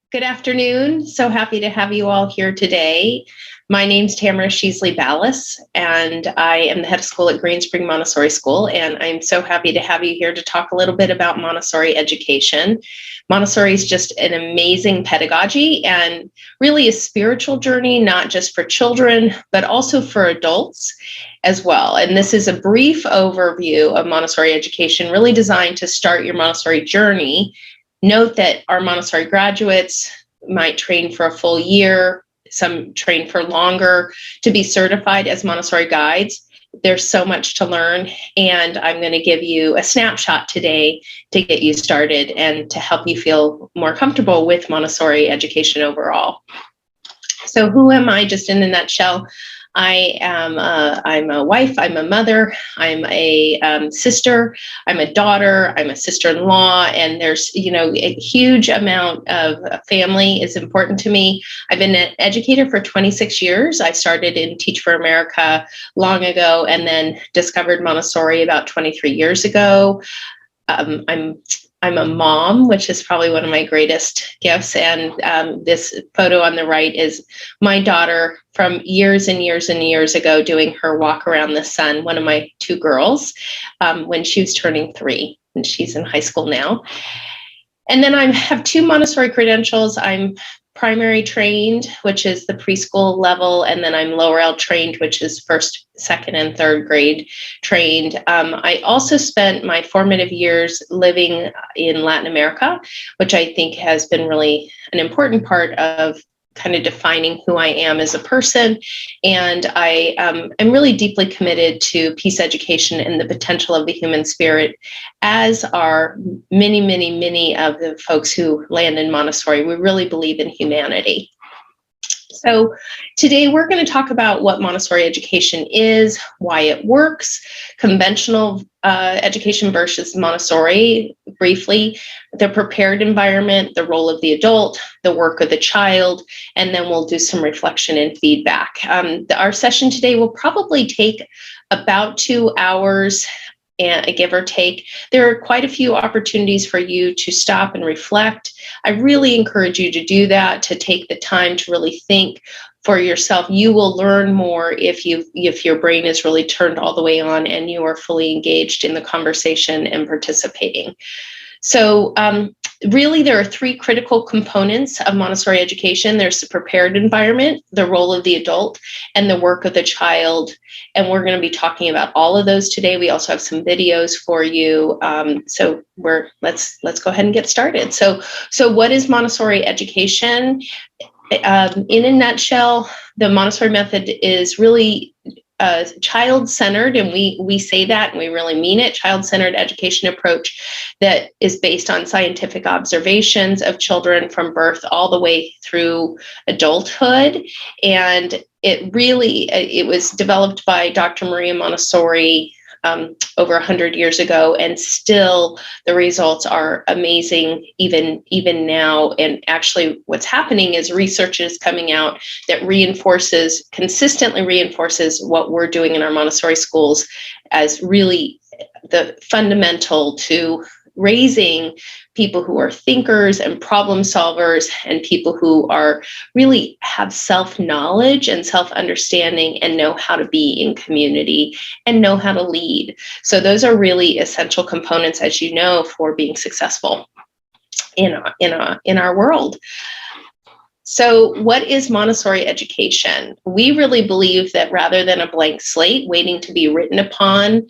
Good afternoon. So happy to have you all here today. My name's Tamara Sheesley Balis, and I am the head of school at Greenspring Montessori School, and I'm so happy to have you here to talk a little bit about Montessori education. Montessori is just an amazing pedagogy and really a spiritual journey, not just for children, but also for adults as well. And this is a brief overview of Montessori education, really designed to start your Montessori journey. Note that our Montessori graduates might train for a full year, some train for longer to be certified as Montessori guides. There's so much to learn, and I'm going to give you a snapshot today to get you started and to help you feel more comfortable with Montessori education overall. So who am I, just in a nutshell? I'm a wife, I'm a mother, I'm a sister, I'm a daughter, I'm a sister-in-law, and there's, a huge amount of family is important to me. I've been an educator for 26 years. I started in Teach for America long ago and then discovered Montessori about 23 years ago. I'm a mom, which is probably one of my greatest gifts. And this photo on the right is my daughter from years and years and years ago doing her walk around the sun, one of my two girls, when she was turning 3, and she's in high school now. And then I have 2 Montessori credentials. I'm primary trained, which is the preschool level, and then I'm lower L trained, which is 1st, 2nd, and 3rd grade trained. I also spent my formative years living in Latin America, which I think has been really an important part of kind of defining who I am as a person. And I am really deeply committed to peace education and the potential of the human spirit, as are many, many, many of the folks who land in Montessori. We really believe in humanity. So today we're going to talk about what Montessori education is, why it works, conventional education versus Montessori, briefly, the prepared environment, the role of the adult, the work of the child, and then we'll do some reflection and feedback. Our session today will probably take about 2 hours, and give or take. There are quite a few opportunities for you to stop and reflect. I really encourage you to do that, to take the time to really think for yourself. You will learn more if your brain is really turned all the way on and you are fully engaged in the conversation and participating. So really, there are 3 critical components of Montessori education. There's the prepared environment, the role of the adult, and the work of the child. And we're going to be talking about all of those today. We also have some videos for you. So let's go ahead and get started. So what is Montessori education? In a nutshell, the Montessori method is really child-centered, and we say that and we really mean it, child-centered education approach that is based on scientific observations of children from birth all the way through adulthood. And it was developed by Dr. Maria Montessori over 100 years ago, and still the results are amazing even now. And actually what's happening is research is coming out that consistently reinforces what we're doing in our Montessori schools as really the fundamental to raising people who are thinkers and problem solvers, and people who are really have self-knowledge and self-understanding and know how to be in community and know how to lead. So those are really essential components, as you know, for being successful in our world. So what is Montessori education? We really believe that rather than a blank slate waiting to be written upon,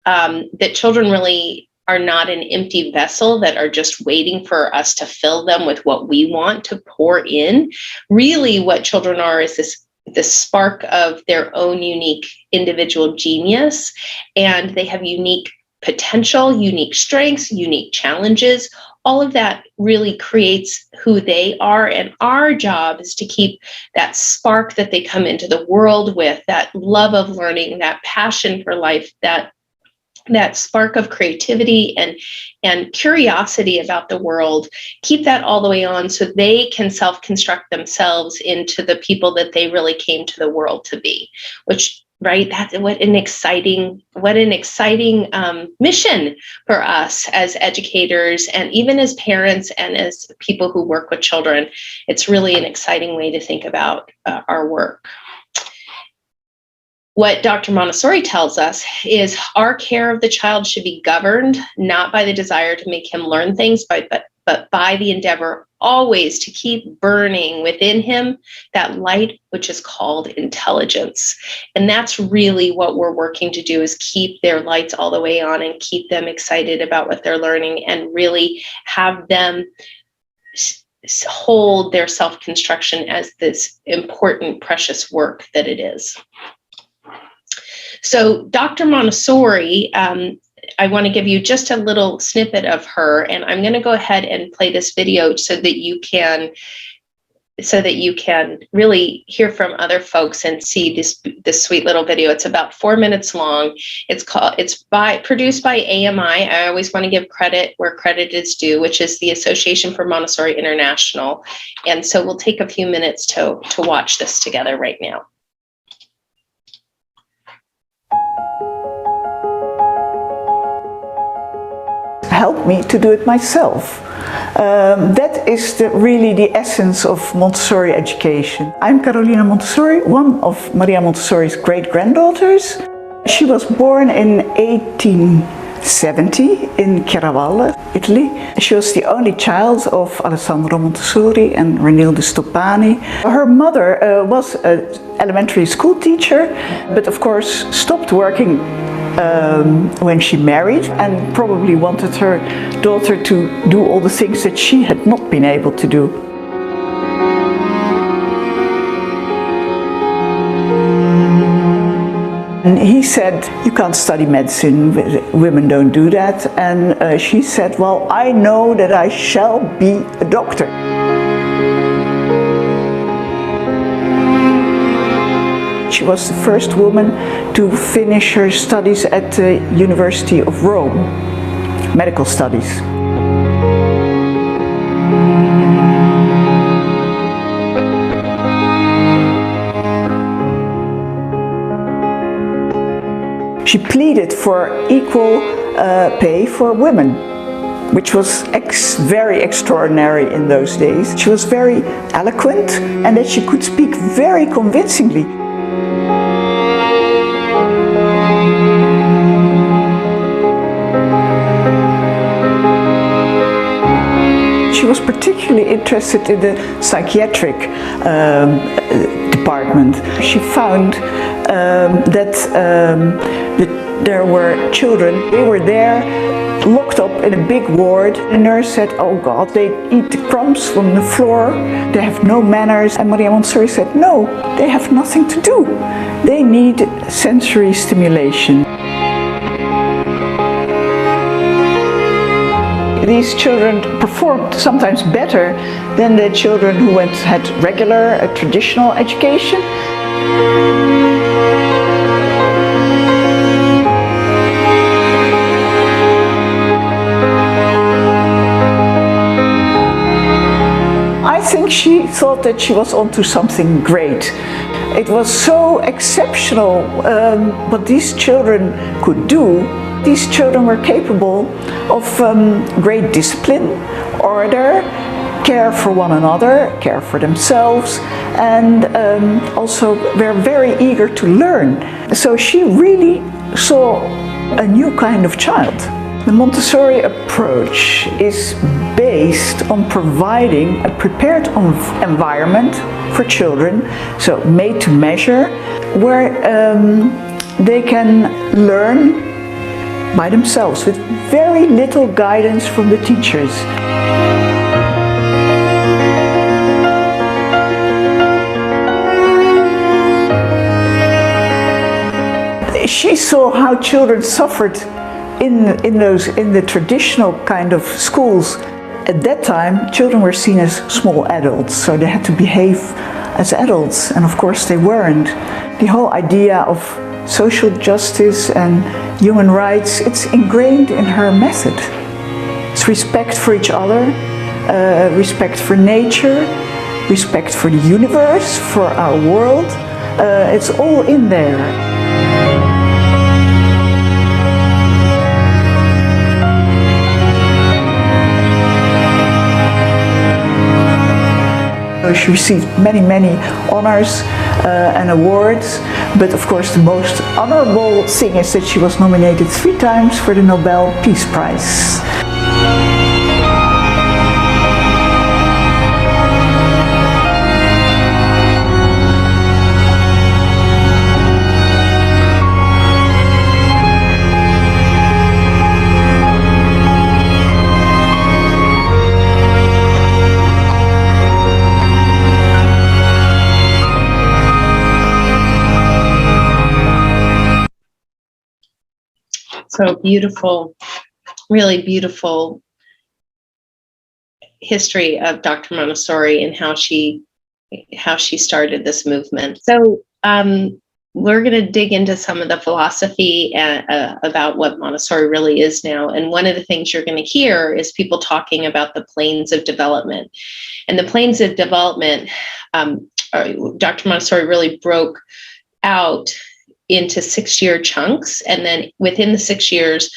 that children really are not an empty vessel that are just waiting for us to fill them with what we want to pour in. Really, what children are is this spark of their own unique individual genius, and they have unique potential, unique strengths, unique challenges. All of that really creates who they are, and our job is to keep that spark that they come into the world with, that love of learning, that passion for life, that spark of creativity and curiosity about the world, keep that all the way on so they can self-construct themselves into the people that they really came to the world to be, which right? That's what an exciting mission for us as educators, and even as parents and as people who work with children. It's really an exciting way to think about our work. What Dr. Montessori tells us is our care of the child should be governed not by the desire to make him learn things, but by the endeavor always to keep burning within him that light which is called intelligence. And that's really what we're working to do, is keep their lights all the way on and keep them excited about what they're learning, and really have them hold their self-construction as this important, precious work that it is. So Dr. Montessori, I want to give you just a little snippet of her, and I'm going to go ahead and play this video so that you can really hear from other folks and see this sweet little video. It's about 4 minutes long. It's produced by AMI. I always want to give credit where credit is due, which is the Association for Montessori International. And so we'll take a few minutes to watch this together right now. Help me to do it myself. That is really the essence of Montessori education. I'm Carolina Montessori, one of Maria Montessori's great-granddaughters. She was born in 1870 in Chiaravalle, Italy. She was the only child of Alessandro Montessori and Renilde Stoppani. Her mother was an elementary school teacher, but of course stopped working when she married, and probably wanted her daughter to do all the things that she had not been able to do. And he said, you can't study medicine, women don't do that. And she said, well, I know that I shall be a doctor. She was the first woman to finish her studies at the University of Rome, medical studies. She pleaded for equal pay for women, which was very extraordinary in those days. She was very eloquent, and that she could speak very convincingly. She was particularly interested in the psychiatric department. She found that there were children, they were there locked up in a big ward. The nurse said, oh God, they eat the crumbs from the floor, they have no manners. And Maria Montessori said, no, they have nothing to do. They need sensory stimulation. These children performed sometimes better than the children who had regular, traditional education. I think she thought that she was onto something great. It was so exceptional what these children could do. These children were capable of great discipline, order, care for one another, care for themselves, and also were very eager to learn. So she really saw a new kind of child. The Montessori approach is based on providing a prepared environment for children, so made to measure, where they can learn by themselves with very little guidance from the teachers. She saw how children suffered in the traditional kind of schools. At that time, children were seen as small adults, so they had to behave as adults, and of course they weren't. The whole idea of social justice and human rights, it's ingrained in her method. It's respect for each other, respect for nature, respect for the universe, for our world. It's all in there. She received many, many honors and awards, but of course the most honorable thing is that she was nominated 3 times for the Nobel Peace Prize. So beautiful, really beautiful history of Dr. Montessori and how she started this movement. So we're going to dig into some of the philosophy about what Montessori really is now. And one of the things you're going to hear is people talking about the planes of development. And the planes of development, Dr. Montessori really broke out into 6-year chunks, and then within the 6 years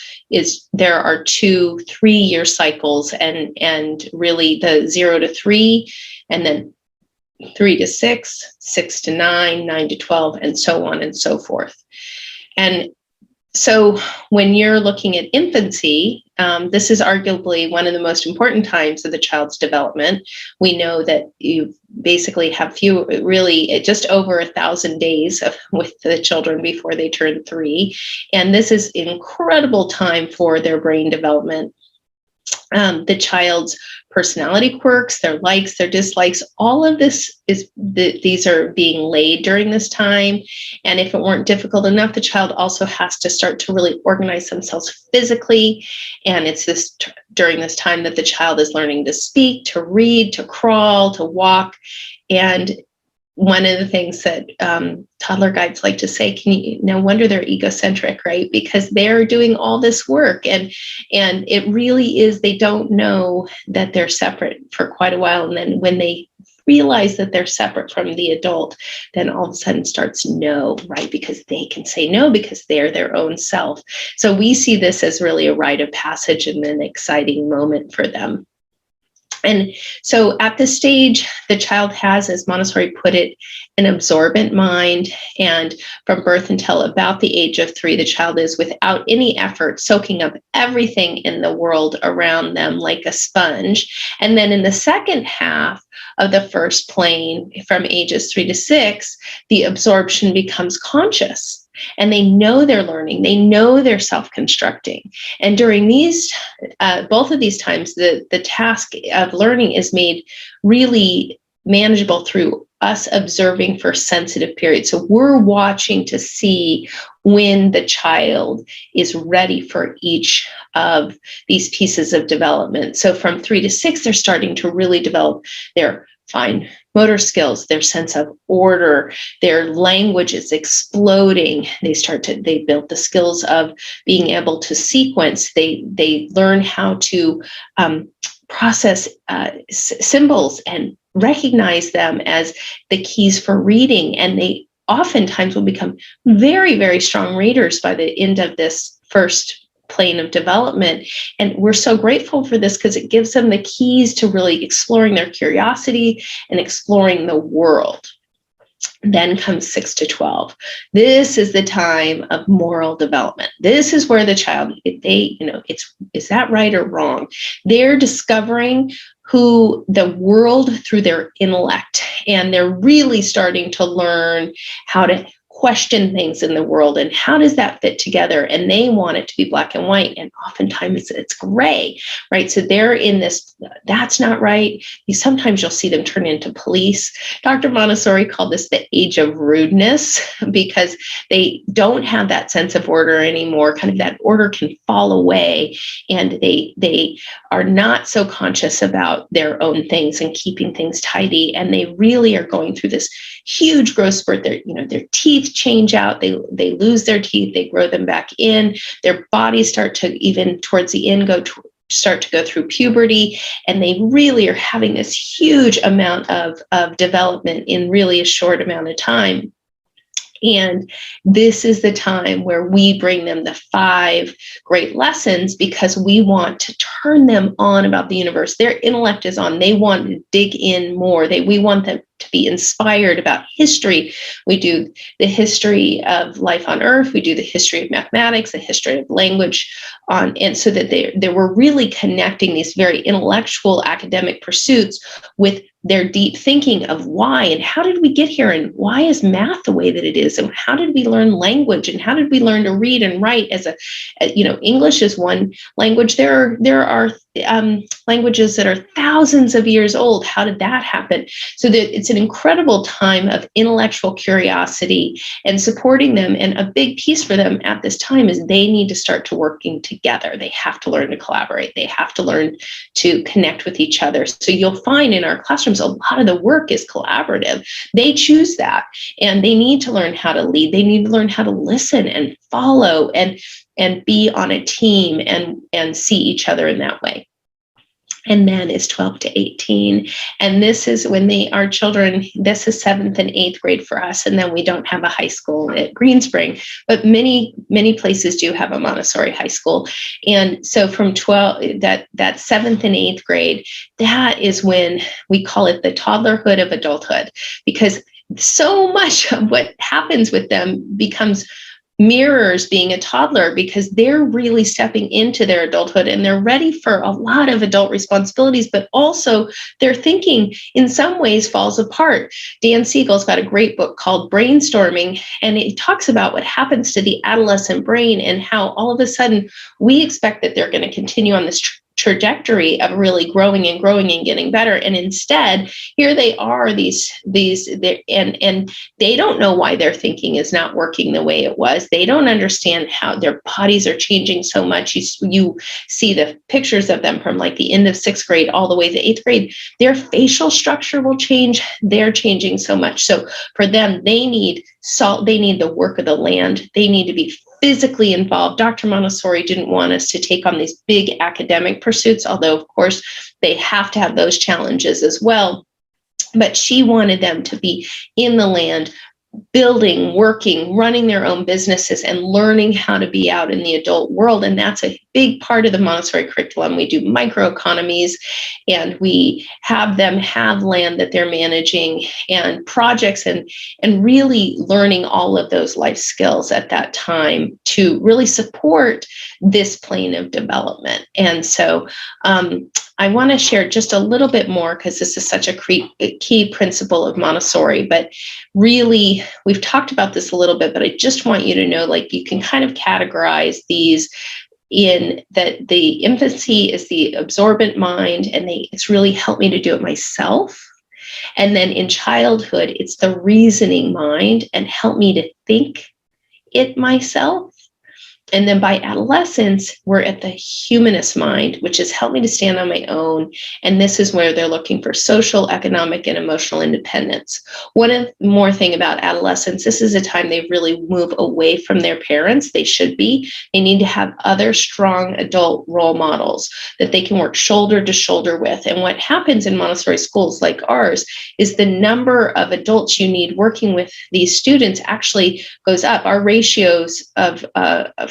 there are 2 3-year cycles, and really the 0 to 3, and then 3 to 6, 6 to 9, 9 to 12, and so on and so forth. And so when you're looking at infancy, this is arguably one of the most important times of the child's development. We know that you basically have really just over 1,000 days with the children before they turn 3. And this is an incredible time for their brain development. The child's personality quirks, their likes, their dislikes, all of this these are being laid during this time. And if it weren't difficult enough, the child also has to start to really organize themselves physically. And it's during this time that the child is learning to speak, to read, to crawl, to walk. And one of the things that toddler guides like to say, no wonder they're egocentric, right? Because they're doing all this work, and it really is, they don't know that they're separate for quite a while. And then when they realize that they're separate from the adult, then all of a sudden starts no, right? Because they can say no because they're their own self. So we see this as really a rite of passage and an exciting moment for them. And so at this stage, the child has, as Montessori put it, an absorbent mind. And from birth until about the age of 3, the child is, without any effort, soaking up everything in the world around them like a sponge. And then in the second half of the first plane, from ages 3 to 6, the absorption becomes conscious. And they know they're learning. They know they're self-constructing. And during these, both of these times, the task of learning is made really manageable through us observing for sensitive periods. So we're watching to see when the child is ready for each of these pieces of development. So from 3 to 6, they're starting to really develop their fine motor skills, their sense of order, their language is exploding. They build the skills of being able to sequence. They learn how to process symbols and recognize them as the keys for reading. And they oftentimes will become very, very strong readers by the end of this first plane of development. And we're so grateful for this because it gives them the keys to really exploring their curiosity and exploring the world. Then comes 6 to 12. This is the time of moral development. This is where the child, is that right or wrong? They're discovering who the world through their intellect, and they're really starting to learn how to question things in the world and how does that fit together. And they want it to be black and white, and oftentimes it's gray, right? So they're in this, that's not right. Sometimes you'll see them turn into police. Dr. Montessori called this the age of rudeness because they don't have that sense of order anymore. Kind of that order can fall away, and they are not so conscious about their own things and keeping things tidy. And they really are going through this huge growth spurt. Their teeth change out, they lose their teeth, they grow them back in, their bodies start to, even towards the end, start to go through puberty, and they really are having this huge amount of development in really a short amount of time. And this is the time where we bring them the 5 great lessons, because we want to turn them on about the universe. Their intellect is on. They want to dig in more. We want them to be inspired about history. We do the history of life on Earth. We do the history of mathematics, the history of language, and so that they were really connecting these very intellectual academic pursuits with their deep thinking of why and how did we get here, and why is math the way that it is, and how did we learn language, and how did we learn to read and write English is one language. There are languages that are thousands of years old. How did that happen? So that it's an incredible time of intellectual curiosity and supporting them. And a big piece for them at this time is they need to start to working together. They have to learn to collaborate. They have to learn to connect with each other. So you'll find in our classrooms, a lot of the work is collaborative. They choose that, and they need to learn how to lead. They need to learn how to listen and follow and be on a team and see each other in that way. And then is 12 to 18. And this is when our children, this is 7th and 8th grade for us. And then we don't have a high school at Greenspring, but many places do have a Montessori high school. And so from 12, that 7th and 8th grade, that is when we call it the toddlerhood of adulthood, because so much of what happens with them becomes mirrors being a toddler, because they're really stepping into their adulthood and they're ready for a lot of adult responsibilities, but also their thinking in some ways falls apart. Dan Siegel's got a great book called Brainstorming, and it talks about what happens to the adolescent brain and how all of a sudden we expect that they're going to continue on this trajectory of really growing and getting better, and instead here they are and they don't know why their thinking is not working the way it was. They don't understand how their bodies are changing so much. You see the pictures of them from like the end of 6th grade all the way to 8th grade. Their facial structure will change. They're changing so much. So for them, they need the work of the land. They need to be physically involved. Dr. Montessori didn't want us to take on these big academic pursuits, although of course they have to have those challenges as well. But she wanted them to be in the land, building, working, running their own businesses, and learning how to be out in the adult world. And that's a big part of the Montessori curriculum. We do microeconomies, and we have them have land that they're managing and projects, and really learning all of those life skills at that time to really support this plane of development. And so I want to share just a little bit more, because this is such a key principle of Montessori, but really we've talked about this a little bit, but I just want you to know, like, you can kind of categorize these in that the infancy is the absorbent mind, and it's really helped me to do it myself. And then in childhood, it's the reasoning mind and help me to think it myself. And then by adolescence, we're at the humanist mind, which has helped me to stand on my own. And this is where they're looking for social, economic, and emotional independence. One more thing about adolescence, this is a time they really move away from their parents. They should be. They need to have other strong adult role models that they can work shoulder to shoulder with. And what happens in Montessori schools like ours is the number of adults you need working with these students actually goes up. Our ratios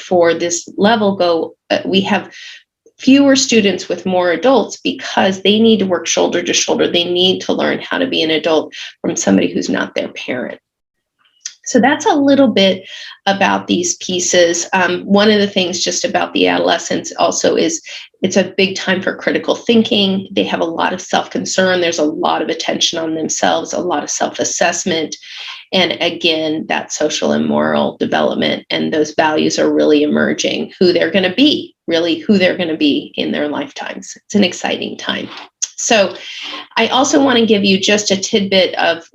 for this level we have fewer students with more adults, because they need to work shoulder to shoulder. They need to learn how to be an adult from somebody who's not their parent. So that's a little bit about these pieces. One of the things just about the adolescents also is it's a big time for critical thinking. They have a lot of self-concern. There's a lot of attention on themselves, a lot of self-assessment. And again, that social and moral development and those values are really emerging, who they're going to be in their lifetimes. It's an exciting time. So I also want to give you just a tidbit of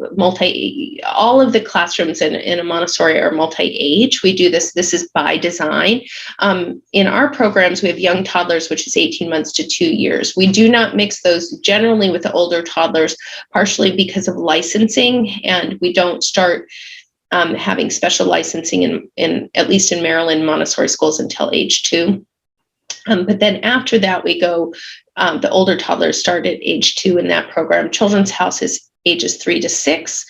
all of the classrooms in a Montessori are multi-age. We do this is by design. In our programs, we have young toddlers, which is 18 months to 2 years. We do not mix those generally with the older toddlers, partially because of licensing, and we don't start having special licensing in at least in Maryland Montessori schools until age 2. But then after that, we go, the older toddlers start at age 2 in that program. Children's House is ages 3 to 6.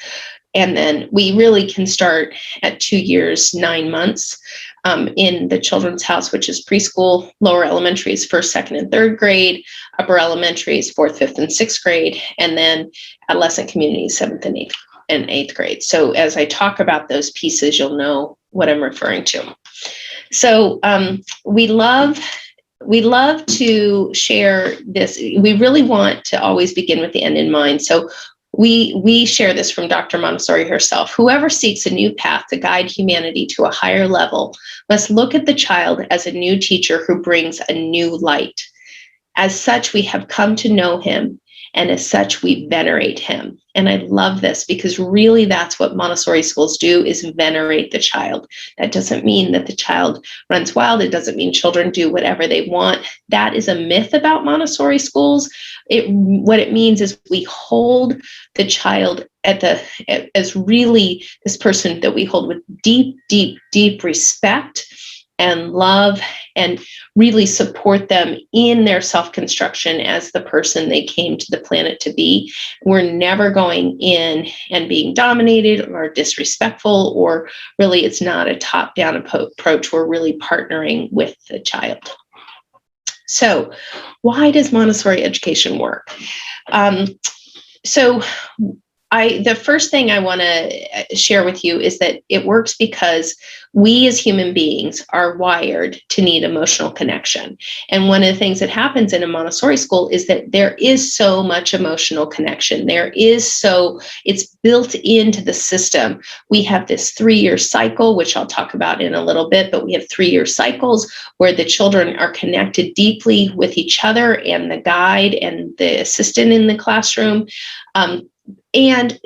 And then we really can start at 2 years, 9 months in the Children's House, which is preschool. Lower elementary is 1st, 2nd, and 3rd grade. Upper elementary is 4th, 5th, and 6th grade. And then adolescent community is 7th and 8th grade. So as I talk about those pieces, you'll know what I'm referring to. So we love to share this. We really want to always begin with the end in mind. So we share this from Dr. Montessori herself. Whoever seeks a new path to guide humanity to a higher level must look at the child as a new teacher who brings a new light. As such, we have come to know him, and as such, we venerate him. And I love this because really that's what Montessori schools do, is venerate the child. That doesn't mean that the child runs wild. It doesn't mean children do whatever they want. That is a myth about Montessori schools. What it means is we hold the child as really this person that we hold with deep, deep, deep respect and love, and really support them in their self-construction as the person they came to the planet to be. We're never going in and being dominated or disrespectful, or really it's not a top-down approach. We're really partnering with the child. So why does Montessori education work? The first thing I want to share with you is that it works because we as human beings are wired to need emotional connection. And one of the things that happens in a Montessori school is that there is so much emotional connection. It's built into the system. We have this 3-year cycle, which I'll talk about in a little bit, but we have 3-year cycles where the children are connected deeply with each other and the guide and the assistant in the classroom. And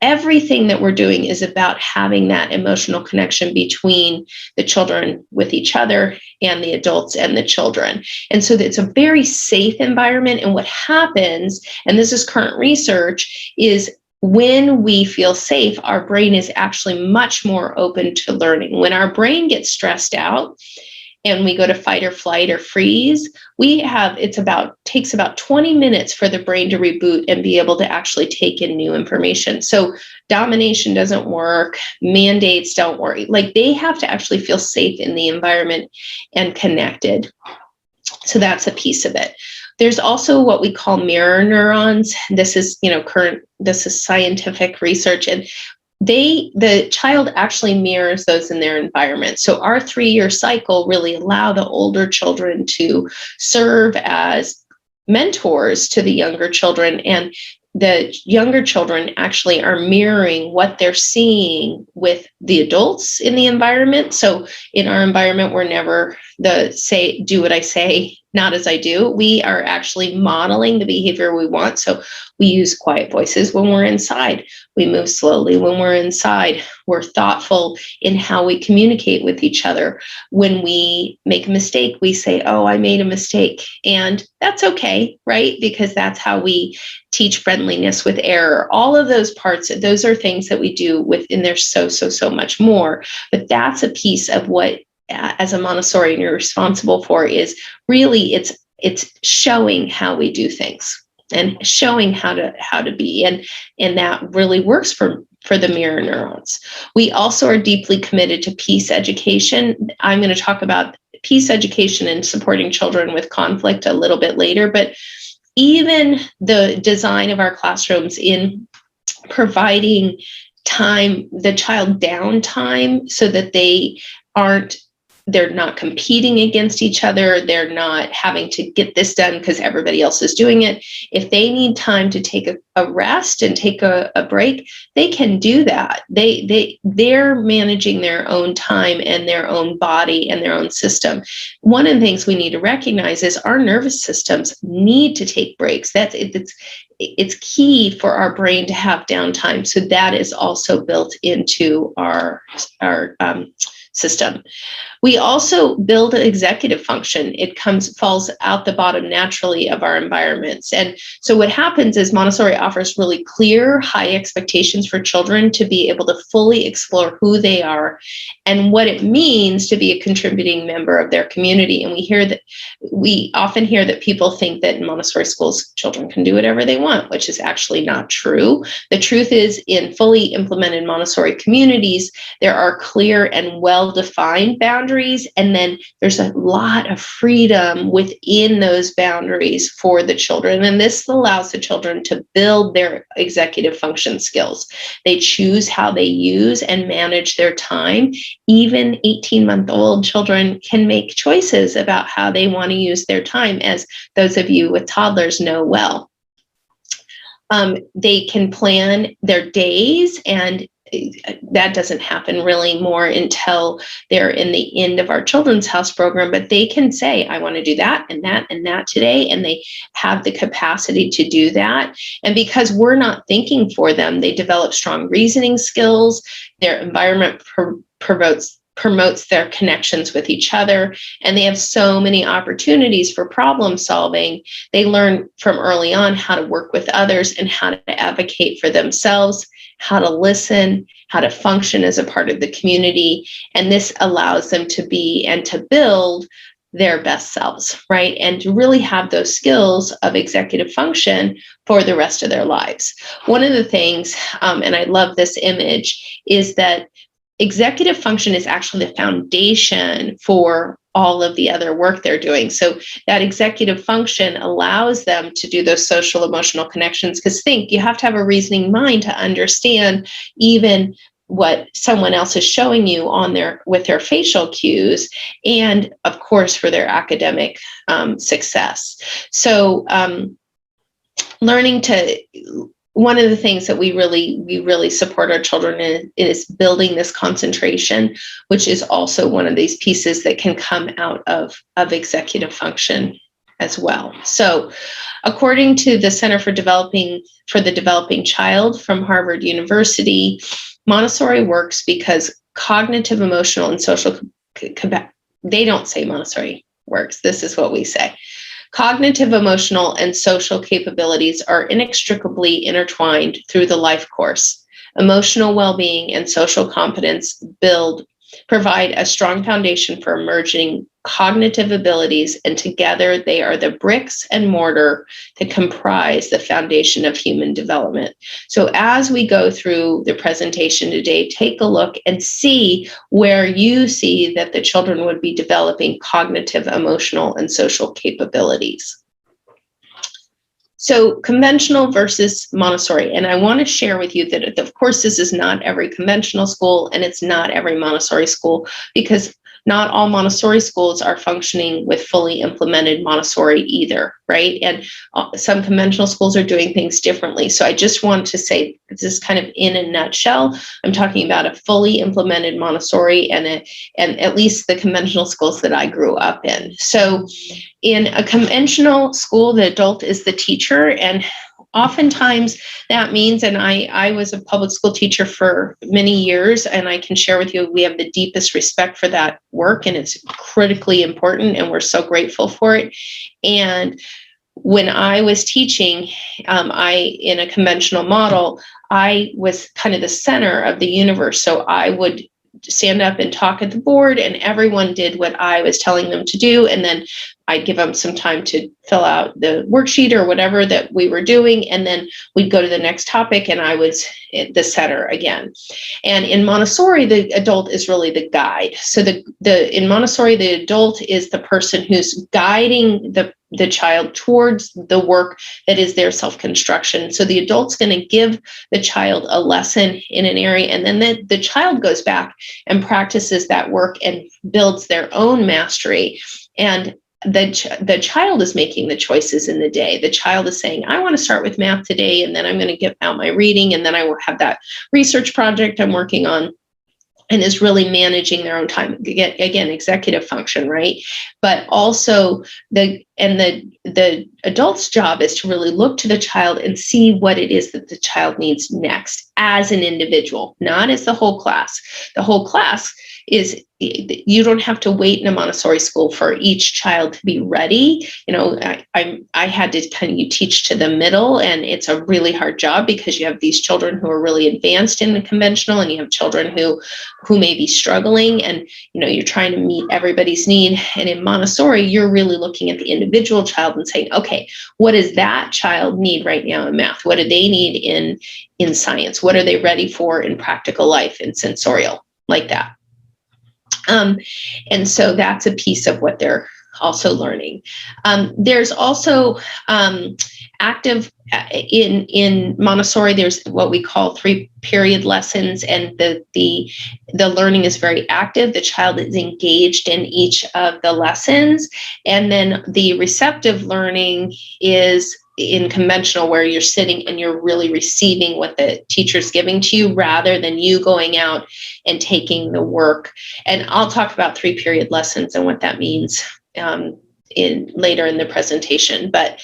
everything that we're doing is about having that emotional connection between the children with each other and the adults and the children. And so it's a very safe environment. And what happens, and this is current research, is when we feel safe, our brain is actually much more open to learning. When our brain gets stressed out and we go to fight or flight or freeze, takes about 20 minutes for the brain to reboot and be able to actually take in new information. So domination doesn't work, mandates don't work. Like, they have to actually feel safe in the environment and connected. So that's a piece of it. There's also what we call mirror neurons. This is, this is scientific research, and the child actually mirrors those in their environment. So our 3-year cycle really allow the older children to serve as mentors to the younger children, and the younger children actually are mirroring what they're seeing with the adults in the environment. So in our environment, we're never do what I say, not as I do. We are actually modeling the behavior we want. So we use quiet voices when we're inside. We move slowly when we're inside. We're thoughtful in how we communicate with each other. When we make a mistake, we say, "Oh, I made a mistake." And that's okay, right? Because that's how we teach friendliness with error. All of those parts, those are things that we do and there's so much more. But that's a piece of what, as a Montessorian, you're responsible for, is really it's showing how we do things and showing how to be, and that really works for the mirror neurons. We also are deeply committed to peace education. I'm going to talk about peace education and supporting children with conflict a little bit later, but even the design of our classrooms in providing the child downtime so that they're not competing against each other. They're not having to get this done because everybody else is doing it. If they need time to take a rest and take a break, they can do that. They're managing their own time and their own body and their own system. One of the things we need to recognize is our nervous systems need to take breaks. It's key for our brain to have downtime. So that is also built into our system. We also build an executive function. It falls out the bottom naturally of our environments. And so what happens is Montessori offers really clear, high expectations for children to be able to fully explore who they are and what it means to be a contributing member of their community. And we often hear that people think that in Montessori schools, children can do whatever they want, which is actually not true. The truth is, in fully implemented Montessori communities, there are clear and well-defined boundaries, and then there's a lot of freedom within those boundaries for the children. And this allows the children to build their executive function skills. They choose how they use and manage their time. Even 18-month-old children can make choices about how they want to use their time, as those of you with toddlers know well. They can plan their days, and that doesn't happen really more until they're in the end of our Children's House program, but they can say, I want to do that and that and that today, and they have the capacity to do that. And because we're not thinking for them, they develop strong reasoning skills. Their environment promotes their connections with each other, and they have so many opportunities for problem solving. They learn from early on how to work with others and how to advocate for themselves, how to listen, how to function as a part of the community. And this allows them to be and to build their best selves, right? And to really have those skills of executive function for the rest of their lives. One of the things, and I love this image, is that executive function is actually the foundation for all of the other work they're doing. So that executive function allows them to do those social emotional connections, because you have to have a reasoning mind to understand even what someone else is showing you with their facial cues, and of course for their academic success. So learning to one of the things that we really support our children in is building this concentration, which is also one of these pieces that can come out of executive function as well. So according to the Center for the Developing Child from Harvard University, Montessori works because cognitive, emotional, and social, they don't say Montessori works. This is what we say. Cognitive, emotional, and social capabilities are inextricably intertwined through the life course. Emotional well-being and social competence provide a strong foundation for emerging cognitive abilities, and together they are the bricks and mortar that comprise the foundation of human development. So as we go through the presentation today, take a look and see where you see that the children would be developing cognitive, emotional, and social capabilities. So conventional versus Montessori. And I want to share with you that, of course, this is not every conventional school and it's not every Montessori school, because not all Montessori schools are functioning with fully implemented Montessori either, right? And some conventional schools are doing things differently. So I just want to say, this is kind of in a nutshell. I'm talking about a fully implemented Montessori and at least the conventional schools that I grew up in. So in a conventional school, the adult is the teacher, and oftentimes that means, and I was a public school teacher for many years, and I can share with you, we have the deepest respect for that work, and it's critically important, and we're so grateful for it. And when I was teaching, in a conventional model, I was kind of the center of the universe. So I would stand up and talk at the board, and everyone did what I was telling them to do. And then I'd give them some time to fill out the worksheet or whatever that we were doing. And then we'd go to the next topic, and I was at the center again. And in Montessori, the adult is really the guide. So in Montessori, the adult is the person who's guiding the child towards the work that is their self-construction. So the adult's going to give the child a lesson in an area, and then the child goes back and practices that work and builds their own mastery. And the child is making the choices in the day. The child is saying, I want to start with math today, and then I'm going to get out my reading, and then I will have that research project I'm working on, and is really managing their own time. Again, executive function, right? But also the adult's job is to really look to the child and see what it is that the child needs next. as an individual, not as the whole class. The whole class is, you don't have to wait in a Montessori school for each child to be ready. I had to kind of teach to the middle, and it's a really hard job because you have these children who are really advanced in the conventional, and you have children who may be struggling, and you're trying to meet everybody's need. And in Montessori, you're really looking at the individual child and saying, okay, what does that child need right now in math? What do they need in science? What are they ready for in practical life, in sensorial, like that? And so that's a piece of what they're also learning. There's also active in Montessori. There's what we call 3-period lessons, and the learning is very active. The child is engaged in each of the lessons, and then the receptive learning is in conventional, where you're sitting and you're really receiving what the teacher's giving to you rather than you going out and taking the work. And I'll talk about 3-period lessons and what that means later in the presentation. But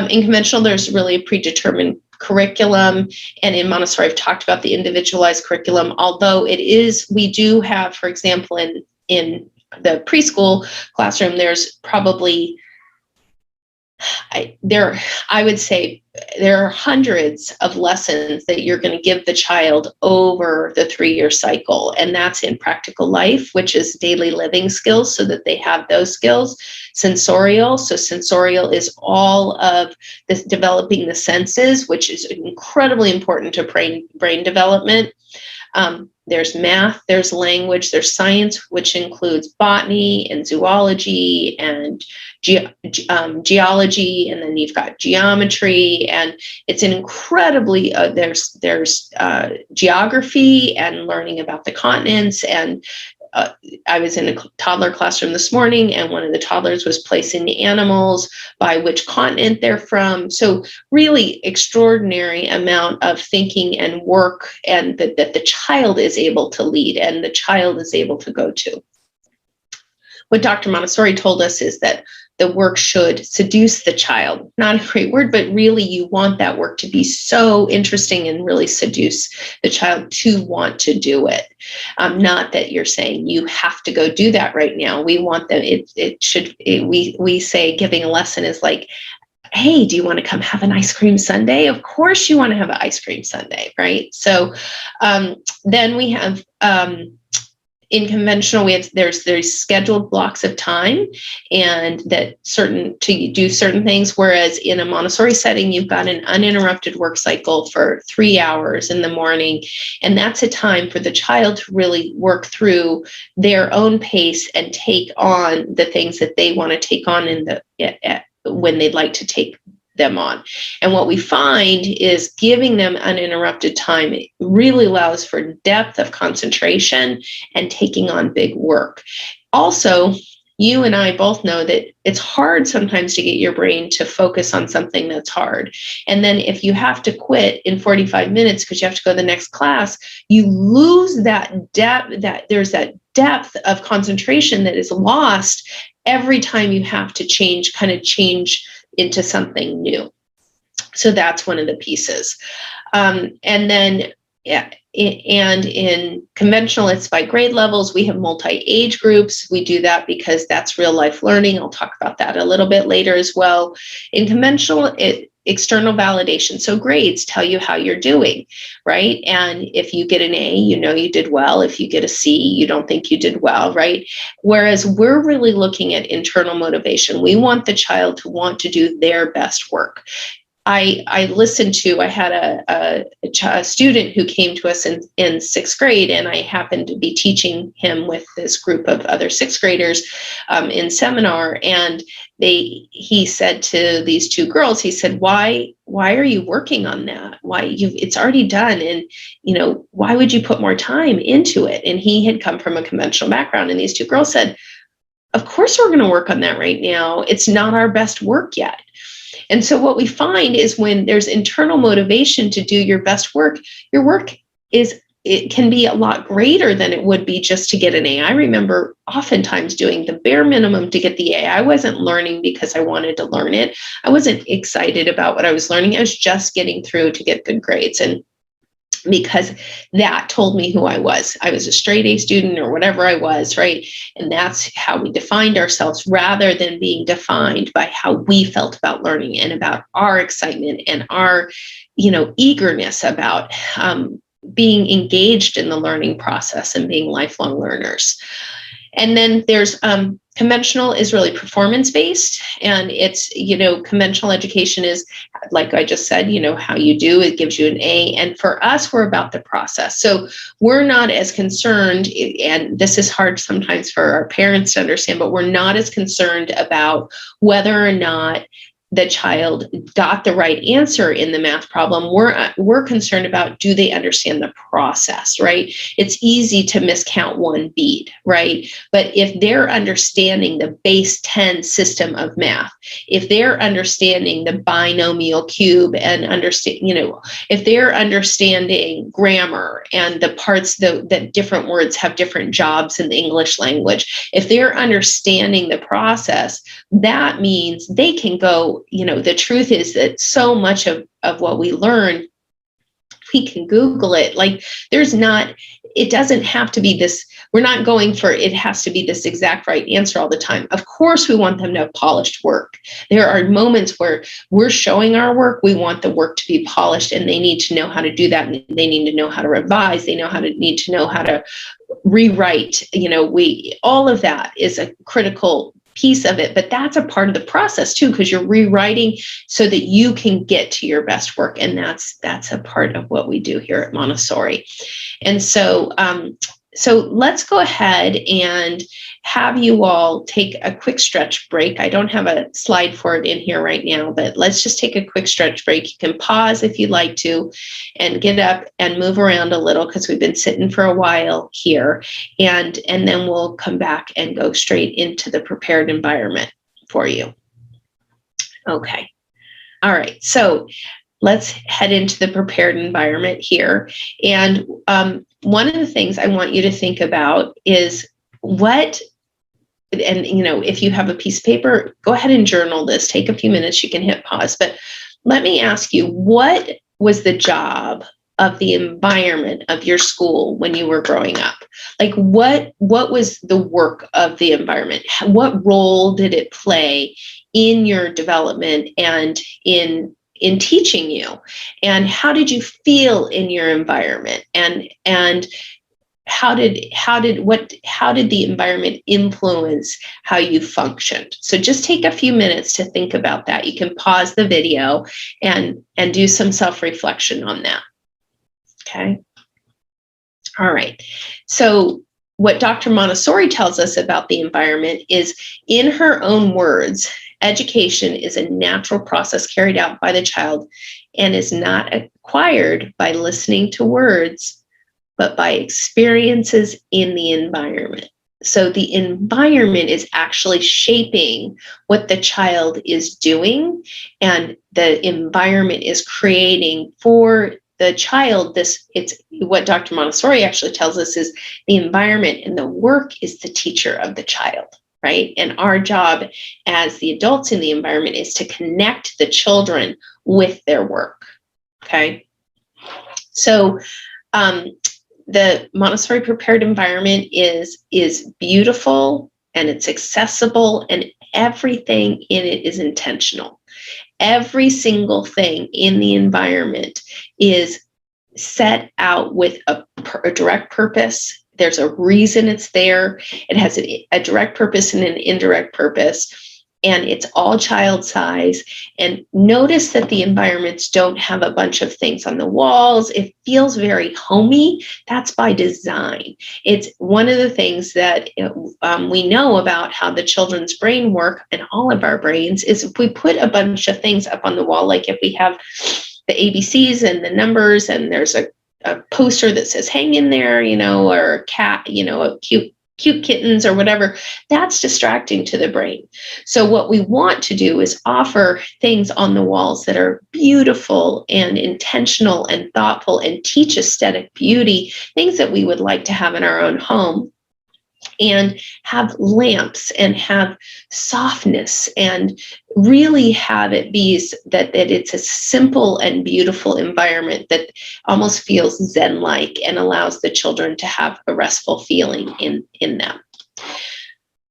in conventional, there's really a predetermined curriculum. And in Montessori, I've talked about the individualized curriculum, although we do have, for example, in the preschool classroom, there's probably I would say there are hundreds of lessons that you're going to give the child over the 3-year cycle. And that's in practical life, which is daily living skills, so that they have those skills. Sensorial. So sensorial is all of this developing the senses, which is incredibly important to brain development. There's math, there's language, there's science, which includes botany and zoology and geology, and then you've got geometry, and it's an incredibly there's geography and learning about the continents. And I was in a toddler classroom this morning, and one of the toddlers was placing the animals by which continent they're from. So really extraordinary amount of thinking and work, and that the child is able to lead and the child is able to go to. What Dr. Montessori told us is that the work should seduce the child. Not a great word, but really you want that work to be so interesting and really seduce the child to want to do it. Not that you're saying you have to go do that right now. We want them, we say giving a lesson is like, hey, do you want to come have an ice cream sundae? Of course you want to have an ice cream sundae, right? So then we have, in conventional, there's scheduled blocks of time, and that to do certain things. Whereas in a Montessori setting, you've got an uninterrupted work cycle for 3 hours in the morning, and that's a time for the child to really work through their own pace and take on the things that they want to take on when they'd like to take them on. And what we find is giving them uninterrupted time really allows for depth of concentration and taking on big work. Also, you and I both know that it's hard sometimes to get your brain to focus on something that's hard. And then if you have to quit in 45 minutes because you have to go to the next class, you lose that depth, there's that depth of concentration that is lost every time you have to change into something new. So that's one of the pieces. And then, and in conventional, it's by grade levels. We have multi-age groups. We do that because that's real life learning. I'll talk about that a little bit later as well. In conventional, external validation. So grades tell you how you're doing, right? And if you get an A, you know you did well. If you get a C, you don't think you did well, right? Whereas we're really looking at internal motivation. We want the child to want to do their best work. I had a student who came to us in sixth grade, and I happened to be teaching him with this group of other sixth graders in seminar. And he said to these two girls, he said, why are you working on that? It's already done. And, why would you put more time into it? And he had come from a conventional background. And these two girls said, of course we're going to work on that right now. It's not our best work yet. And so what we find is when there's internal motivation to do your best work, your work it can be a lot greater than it would be just to get an A. I remember oftentimes doing the bare minimum to get the A. I wasn't learning because I wanted to learn it. I wasn't excited about what I was learning. I was just getting through to get good grades. And because that told me who I was. I was a straight A student or whatever I was, right? And that's how we defined ourselves, rather than being defined by how we felt about learning and about our excitement and our, eagerness about being engaged in the learning process and being lifelong learners. And then there's conventional is really performance-based, and it's, conventional education is, like I just said, how you do, it gives you an A. And for us, we're about the process. So we're not as concerned, and this is hard sometimes for our parents to understand, but we're not as concerned about whether or not the child got the right answer in the math problem. We're concerned about, do they understand the process, right? It's easy to miscount one bead, right? But if they're understanding the base 10 system of math, if they're understanding the binomial cube and if they're understanding grammar and the parts that different words have different jobs in the English language, if they're understanding the process, that means they can go, the truth is that so much of what we learn, we can Google it. Like, it doesn't have to be this, we're not going for, it has to be this exact right answer all the time. Of course, we want them to have polished work. There are moments where we're showing our work, we want the work to be polished, and they need to know how to do that. And they need to know how to revise. They need to know how to rewrite. All of that is a critical piece of it, but that's a part of the process too, because you're rewriting so that you can get to your best work. And that's a part of what we do here at Montessori. And so let's go ahead and have you all take a quick stretch break. I don't have a slide for it in here right now, but let's just take a quick stretch break. You can pause if you'd like to and get up and move around a little, because we've been sitting for a while here. And then we'll come back and go straight into the prepared environment for you. Okay. All right. So let's head into the prepared environment here. And one of the things I want you to think about is if you have a piece of paper, go ahead and journal this. Take a few minutes, you can hit pause. But let me ask you, what was the job of the environment of your school when you were growing up? Like, what was the work of the environment? What role did it play in your development and in teaching you? And how did you feel in your environment? And how did the environment influence how you functioned? So just take a few minutes to think about that. You can pause the video and do some self-reflection on that. Okay. All right. So what Dr. Montessori tells us about the environment is, in her own words, education is a natural process carried out by the child and is not acquired by listening to words, but by experiences in the environment. So the environment is actually shaping what the child is doing, and the environment is creating for the child it's what Dr. Montessori actually tells us is the environment and the work is the teacher of the child, right? And our job as the adults in the environment is to connect the children with their work. Okay. So the Montessori prepared environment is beautiful, and it's accessible, and everything in it is intentional. Every single thing in the environment is set out with a direct purpose. There's a reason it's there. It has a direct purpose and an indirect purpose, and it's all child size. And notice that the environments don't have a bunch of things on the walls. It feels very homey. That's by design. It's one of the things that we know about how the children's brain work, and all of our brains, is if we put a bunch of things up on the wall, like if we have the ABCs and the numbers, and there's a poster that says hang in there, or a cat, a cute kittens or whatever, that's distracting to the brain. So what we want to do is offer things on the walls that are beautiful and intentional and thoughtful and teach aesthetic beauty, things that we would like to have in our own home. and have lamps and have softness and really have it be that it's a simple and beautiful environment that almost feels Zen-like and allows the children to have a restful feeling in them.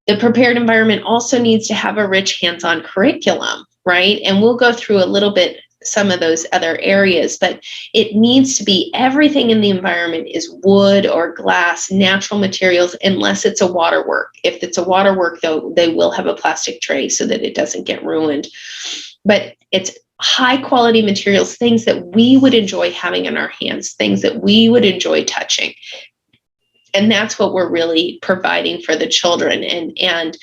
The prepared environment also needs to have a rich hands-on curriculum, right? And we'll go through a little bit some of those other areas, but it needs to be everything in the environment is wood or glass, natural materials, unless it's a waterwork. If it's a waterwork, though, they will have a plastic tray so that it doesn't get ruined. But it's high quality materials, things that we would enjoy having in our hands, things that we would enjoy touching. And that's what we're really providing for the children. And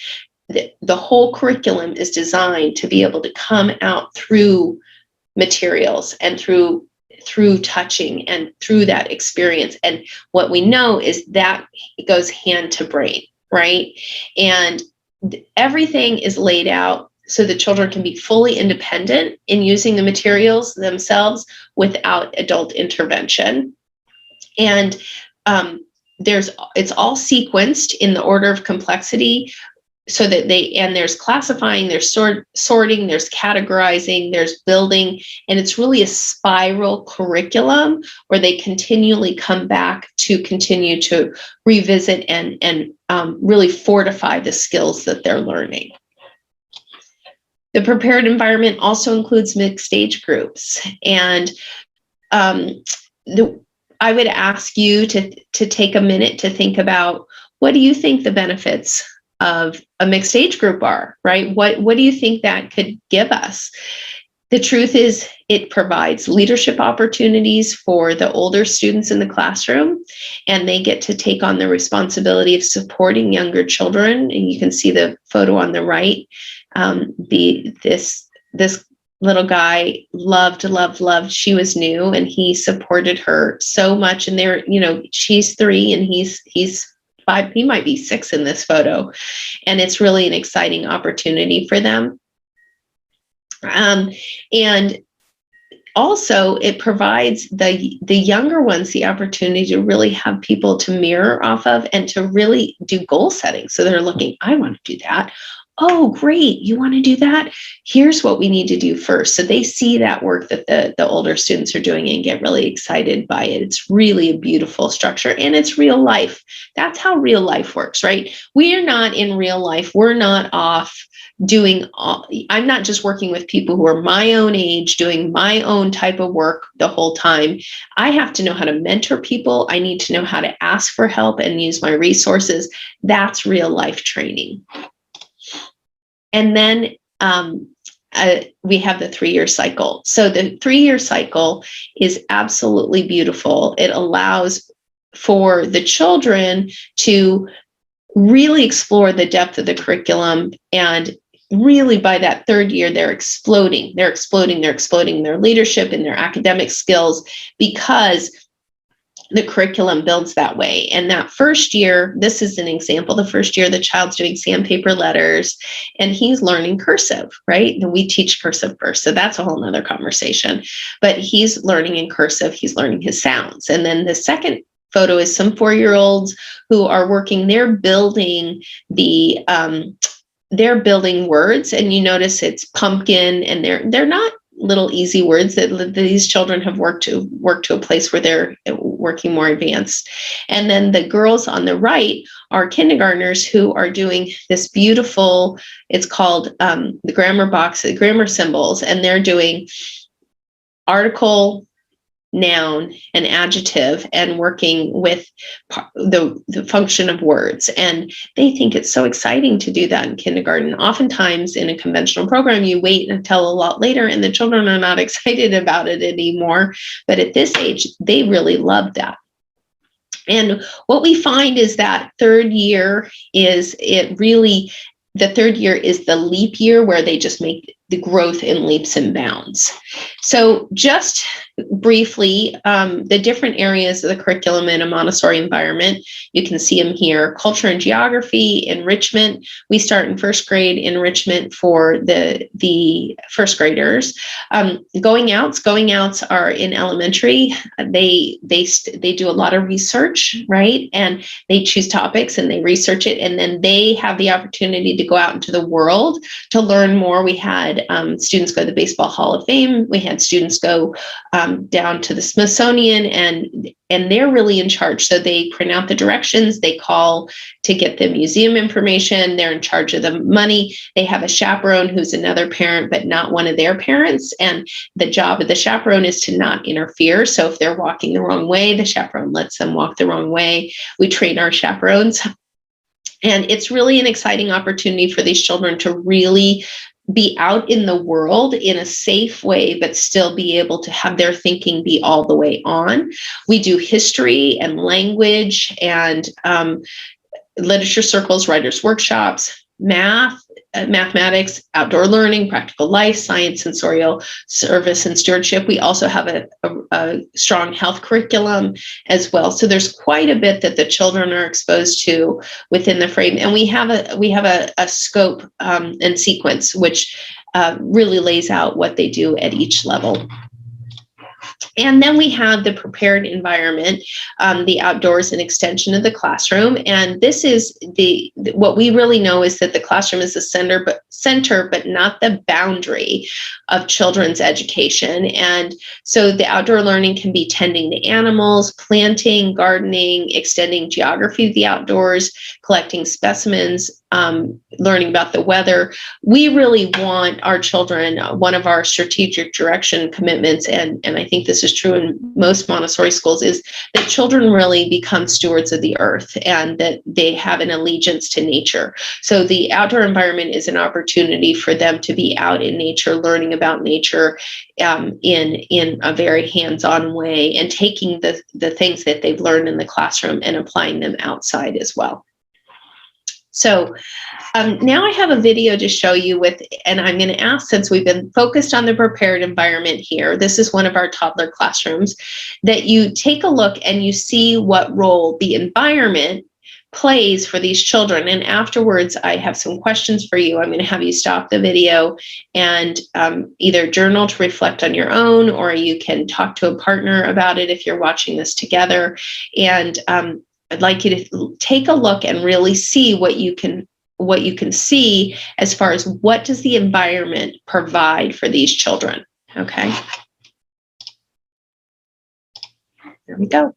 the whole curriculum is designed to be able to come out through materials and through touching and through that experience. And what we know is that it goes hand to brain, right? And everything is laid out so the children can be fully independent in using the materials themselves without adult intervention. And it's all sequenced in the order of complexity, so that there's classifying, there's sorting, there's categorizing, there's building, and it's really a spiral curriculum where they continually come back to continue to revisit and really fortify the skills that they're learning. The prepared environment also includes mixed age groups, and I would ask you to take a minute to think about, what do you think the benefits of a mixed age group are, right? What do you think that could give us? The truth is, it provides leadership opportunities for the older students in the classroom, and they get to take on the responsibility of supporting younger children. And you can see the photo on the right. This little guy loved. She was new, and he supported her so much. And she's 3 and he's 5. He might be 6 in this photo, and it's really an exciting opportunity for them. And also, it provides the younger ones the opportunity to really have people to mirror off of and to really do goal setting. So they're looking, I want to do that. Oh, great. You want to do that? Here's what we need to do first. So they see that work that the older students are doing and get really excited by it. It's really a beautiful structure, and it's real life. That's how real life works, right? We are not in real life. We're not off I'm not just working with people who are my own age, doing my own type of work the whole time. I have to know how to mentor people. I need to know how to ask for help and use my resources. That's real life training. And then we have the 3-year cycle. So the 3-year cycle is absolutely beautiful. It allows for the children to really explore the depth of the curriculum, and really by that 3rd year, they're exploding their leadership and their academic skills, because the curriculum builds that way. And that first year, this is an example, the first year the child's doing sandpaper letters and he's learning cursive, right? And we teach cursive first, so that's a whole nother conversation. But he's learning in cursive, he's learning his sounds. And then the second photo is some 4-year-olds who are working, they're building words, and you notice it's pumpkin, and they're not little easy words that these children have worked to a place where they're working more advanced. And then the girls on the right are kindergartners who are doing this beautiful, it's called the grammar box, the grammar symbols, and they're doing article, noun, and adjective, and working with the function of words. And they think it's so exciting to do that in kindergarten. Oftentimes in a conventional program, you wait until a lot later and the children are not excited about it anymore. But at this age, they really love that. And what we find is that 3rd year is the 3rd year is the leap year where they the growth in leaps and bounds. So just briefly, the different areas of the curriculum in a Montessori environment, you can see them here: culture and geography, enrichment. We start in first grade enrichment for the first graders. Going outs are in elementary. They do a lot of research, right? And they choose topics and they research it, and then they have the opportunity to go out into the world to learn more. We had students go to the Baseball Hall of Fame. We had students go down to the Smithsonian, and they're really in charge. So they print out the directions, they call to get the museum information, they're in charge of the money. They have a chaperone who's another parent, but not one of their parents. And the job of the chaperone is to not interfere. So if they're walking the wrong way, the chaperone lets them walk the wrong way. We train our chaperones. And it's really an exciting opportunity for these children to really be out in the world in a safe way, but still be able to have their thinking be all the way on. We do history and language and literature circles, writers' workshops, mathematics, outdoor learning, practical life, science, sensorial, service, and stewardship. We also have a strong health curriculum as well. So there's quite a bit that the children are exposed to within the frame. And we have a scope and sequence, which really lays out what they do at each level. And then we have the prepared environment, the outdoors and extension of the classroom. And this is what we really know is that the classroom is the center, but not the boundary of children's education. And so the outdoor learning can be tending to animals, planting, gardening, extending geography of the outdoors, collecting specimens, learning about the weather. We really want our children, one of our strategic direction commitments, and I think this is true in most Montessori schools, is that children really become stewards of the earth and that they have an allegiance to nature. So the outdoor environment is an opportunity for them to be out in nature, learning about nature in a very hands-on way, and taking the things that they've learned in the classroom and applying them outside as well. So now I have a video to show you and I'm going to ask, since we've been focused on the prepared environment here, this is one of our toddler classrooms, that you take a look and you see what role the environment plays for these children. And afterwards, I have some questions for you. I'm going to have you stop the video and either journal to reflect on your own, or you can talk to a partner about it if you're watching this together. And I'd like you to take a look and really see what you can see as far as what does the environment provide for these children. Okay. There we go.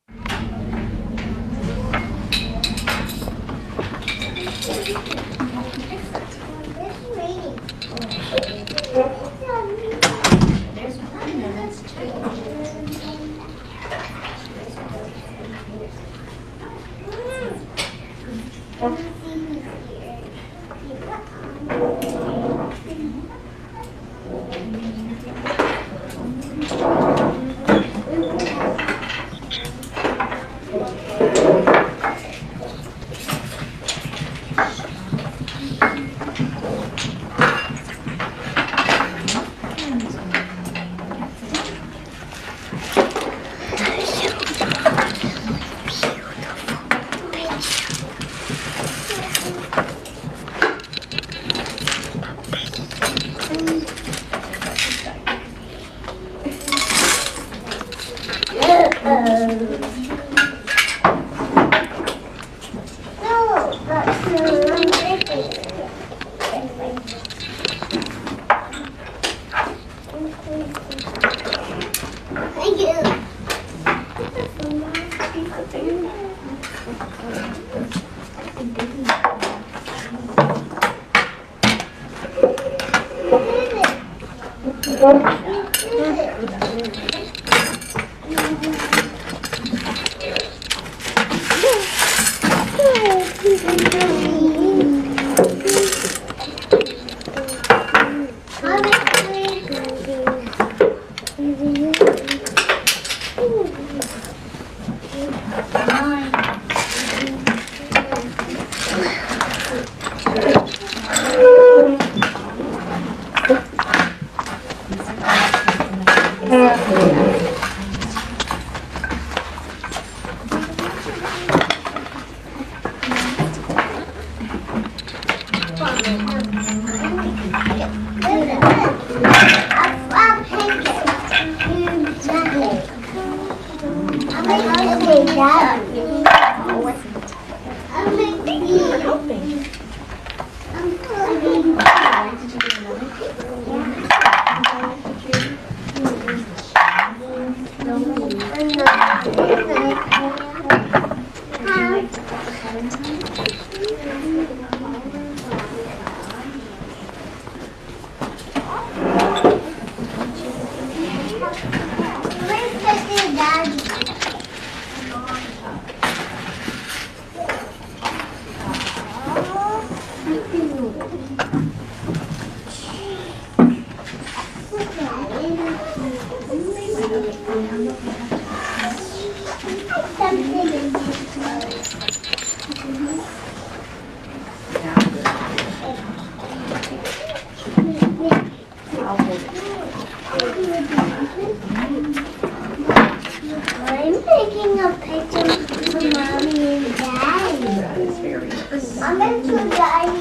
I'm taking a picture of Mommy and Daddy. That is very nice. I'm going to Daddy.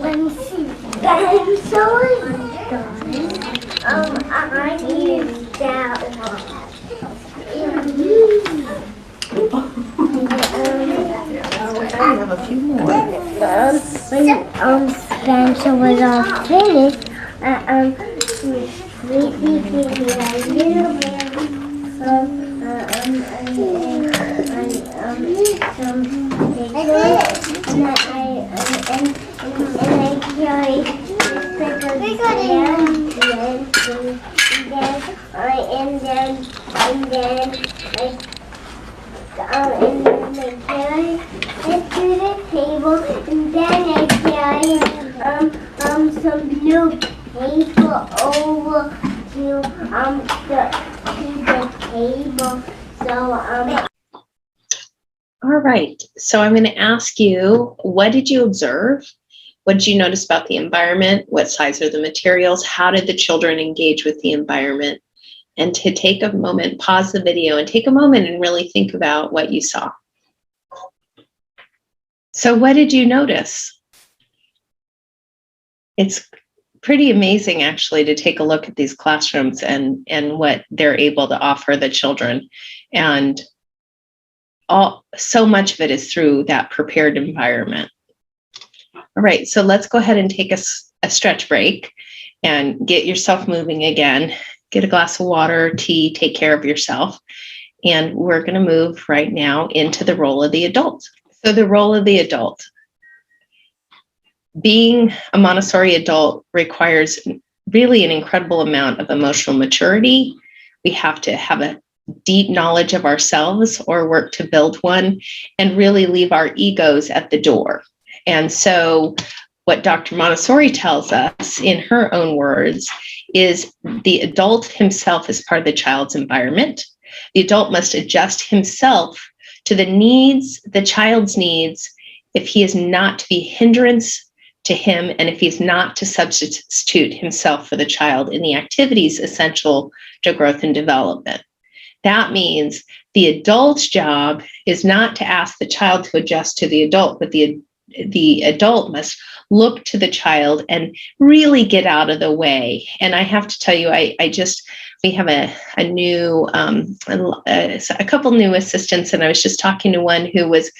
Let me see. I'm so excited. I need that one. I have a few more. When Spencer was all finished, we gave me a little bit some and then I carried it to the table, and then I carried some blue paper over to the table. So All right. So I'm going to ask you, what did you observe? What did you notice about the environment? What size are the materials? How did the children engage with the environment? And to take a moment, pause the video and take a moment and really think about what you saw. So what did you notice? It's pretty amazing, actually, to take a look at these classrooms and what they're able to offer the children. And so much of it is through that prepared environment. All right, so let's go ahead and take a stretch break and get yourself moving again. Get a glass of water, tea, take care of yourself. And we're going to move right now into the role of the adult. So the role of the adult. Being a Montessori adult requires really an incredible amount of emotional maturity. We have to have a deep knowledge of ourselves or work to build one, and really leave our egos at the door. And so what Dr. Montessori tells us in her own words is the adult himself is part of the child's environment. The adult must adjust himself to the child's needs, if he is not to be hindrance to him, and if he's not to substitute himself for the child in the activities essential to growth and development. That means the adult's job is not to ask the child to adjust to the adult, but the adult must look to the child and really get out of the way. And I have to tell you, we have a couple new assistants, and I was just talking to one who was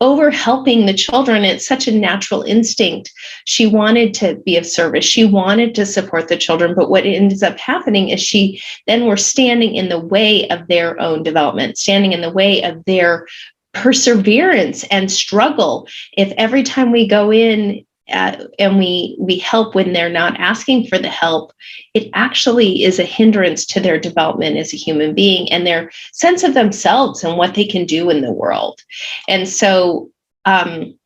over helping the children. It's such a natural instinct. She wanted to be of service. She wanted to support the children, but what ends up happening is she then were standing in the way of their own development, standing in the way of their perseverance and struggle. If every time we go in and we help when they're not asking for the help, it actually is a hindrance to their development as a human being and their sense of themselves and what they can do in the world. And so I'm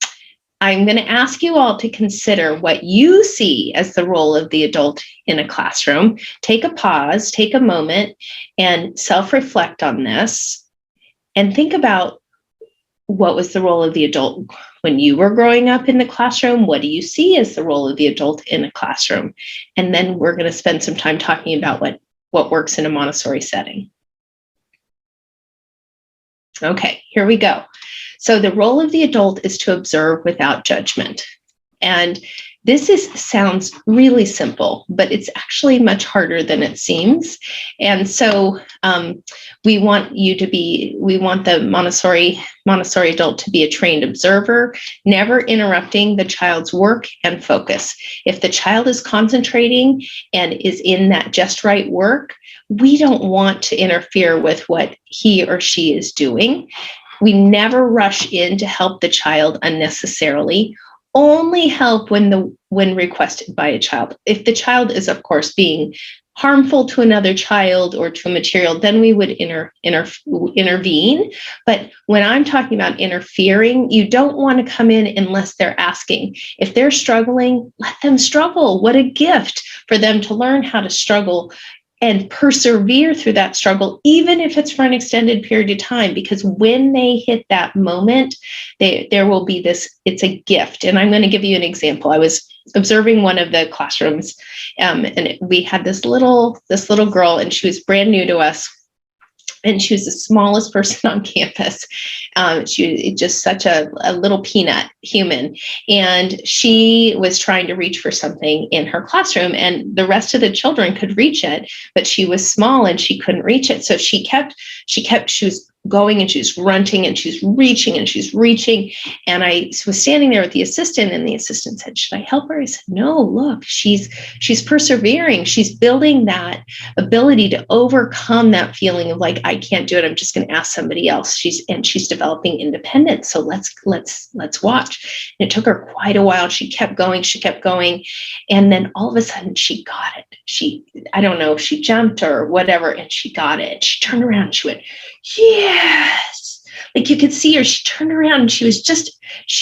going to ask you all to consider what you see as the role of the adult in a classroom. Take a pause, take a moment, and self-reflect on this, and think about what was the role of the adult when you were growing up in the classroom? What do you see as the role of the adult in a classroom? And then we're going to spend some time talking about what works in a Montessori setting. Okay, here we go. So the role of the adult is to observe without judgment. And this sounds really simple, but it's actually much harder than it seems. And so we want the Montessori adult to be a trained observer, never interrupting the child's work and focus. If the child is concentrating and is in that just right work, we don't want to interfere with what he or she is doing. We never rush in to help the child unnecessarily. Only help when requested by a child. If the child is, of course, being harmful to another child or to a material, then we would intervene. But when I'm talking about interfering, you don't want to come in unless they're asking. If they're struggling, let them struggle. What a gift for them to learn how to struggle and persevere through that struggle, even if it's for an extended period of time, because when they hit that moment, there will be this, it's a gift. And I'm going to give you an example. I was observing one of the classrooms, and we had this little girl, and she was brand new to us. And she was the smallest person on campus. She was just such a little peanut human. And she was trying to reach for something in her classroom, and the rest of the children could reach it, but she was small and she couldn't reach it. So she was going and she's grunting and she's reaching and she's reaching. And I was standing there with the assistant, and the assistant said, "Should I help her?" I said, "No, look, she's persevering. She's building that ability to overcome that feeling of like, I can't do it. I'm just going to ask somebody else." She's developing independence. So let's watch. And it took her quite a while. She kept going. And then all of a sudden she got it. I don't know if she jumped or whatever, and she got it. She turned around and she went, "Yes." Like you could see her, she turned around and she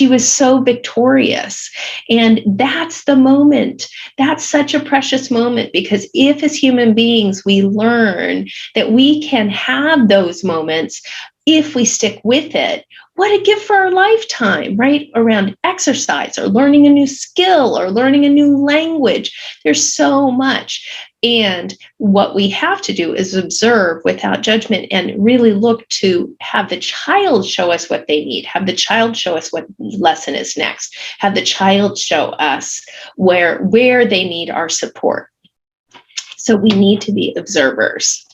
was so victorious. And that's the moment. That's such a precious moment, because if as human beings we learn that we can have those moments, if we stick with it, what a gift for our lifetime, right? Around exercise or learning a new skill or learning a new language. There's so much. And what we have to do is observe without judgment and really look to have the child show us what they need, have the child show us what lesson is next, have the child show us where they need our support. So we need to be observers.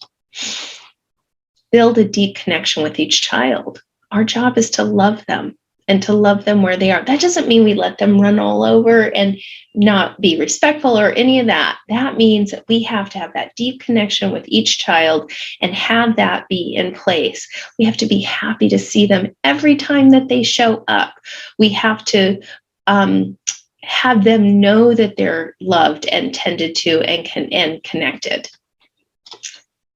Build a deep connection with each child. Our job is to love them and to love them where they are. That doesn't mean we let them run all over and not be respectful or any of that. That means that we have to have that deep connection with each child and have that be in place. We have to be happy to see them every time that they show up. We have to have them know that they're loved and tended to and connected.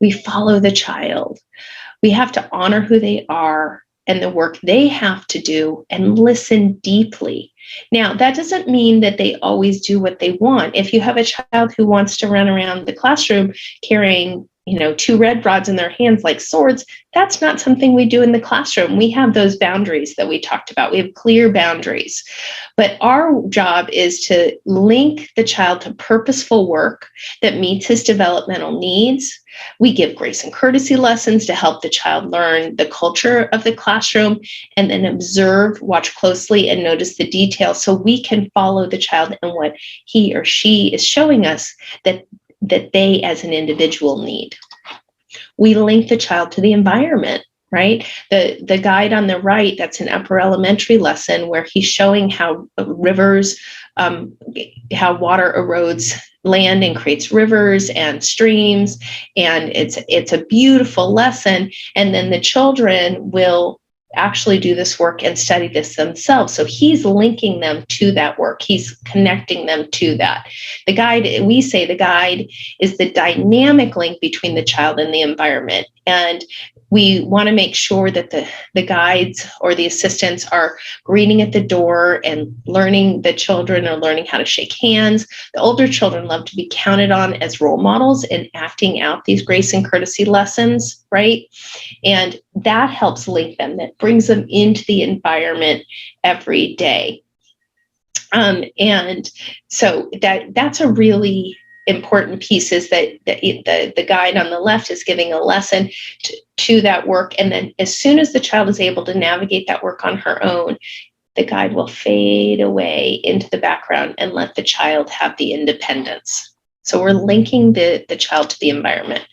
We follow the child. We have to honor who they are and the work they have to do and listen deeply. Now, that doesn't mean that they always do what they want. If you have a child who wants to run around the classroom carrying, 2 red rods in their hands like swords, that's not something we do in the classroom. We have those boundaries that we talked about. We have clear boundaries. But our job is to link the child to purposeful work that meets his developmental needs. We give grace and courtesy lessons to help the child learn the culture of the classroom, and then observe, watch closely, and notice the details so we can follow the child and what he or she is showing us that they as an individual need. We link the child to the environment, right? The guide on the right, that's an upper elementary lesson where he's showing how rivers, how water erodes land and creates rivers and streams. And it's a beautiful lesson. And then the children will actually do this work and study this themselves. So he's linking them to that work. He's connecting them to that. We say the guide is the dynamic link between the child and the environment. And We want to make sure that the guides or the assistants are greeting at the door and learning, the children are learning how to shake hands. The older children love to be counted on as role models in acting out these grace and courtesy lessons, right? And that helps link them, that brings them into the environment every day. And so that's a really important piece, is that the guide on the left is giving a lesson to that work. And then as soon as the child is able to navigate that work on her own, the guide will fade away into the background and let the child have the independence. So we're linking the child to the environment.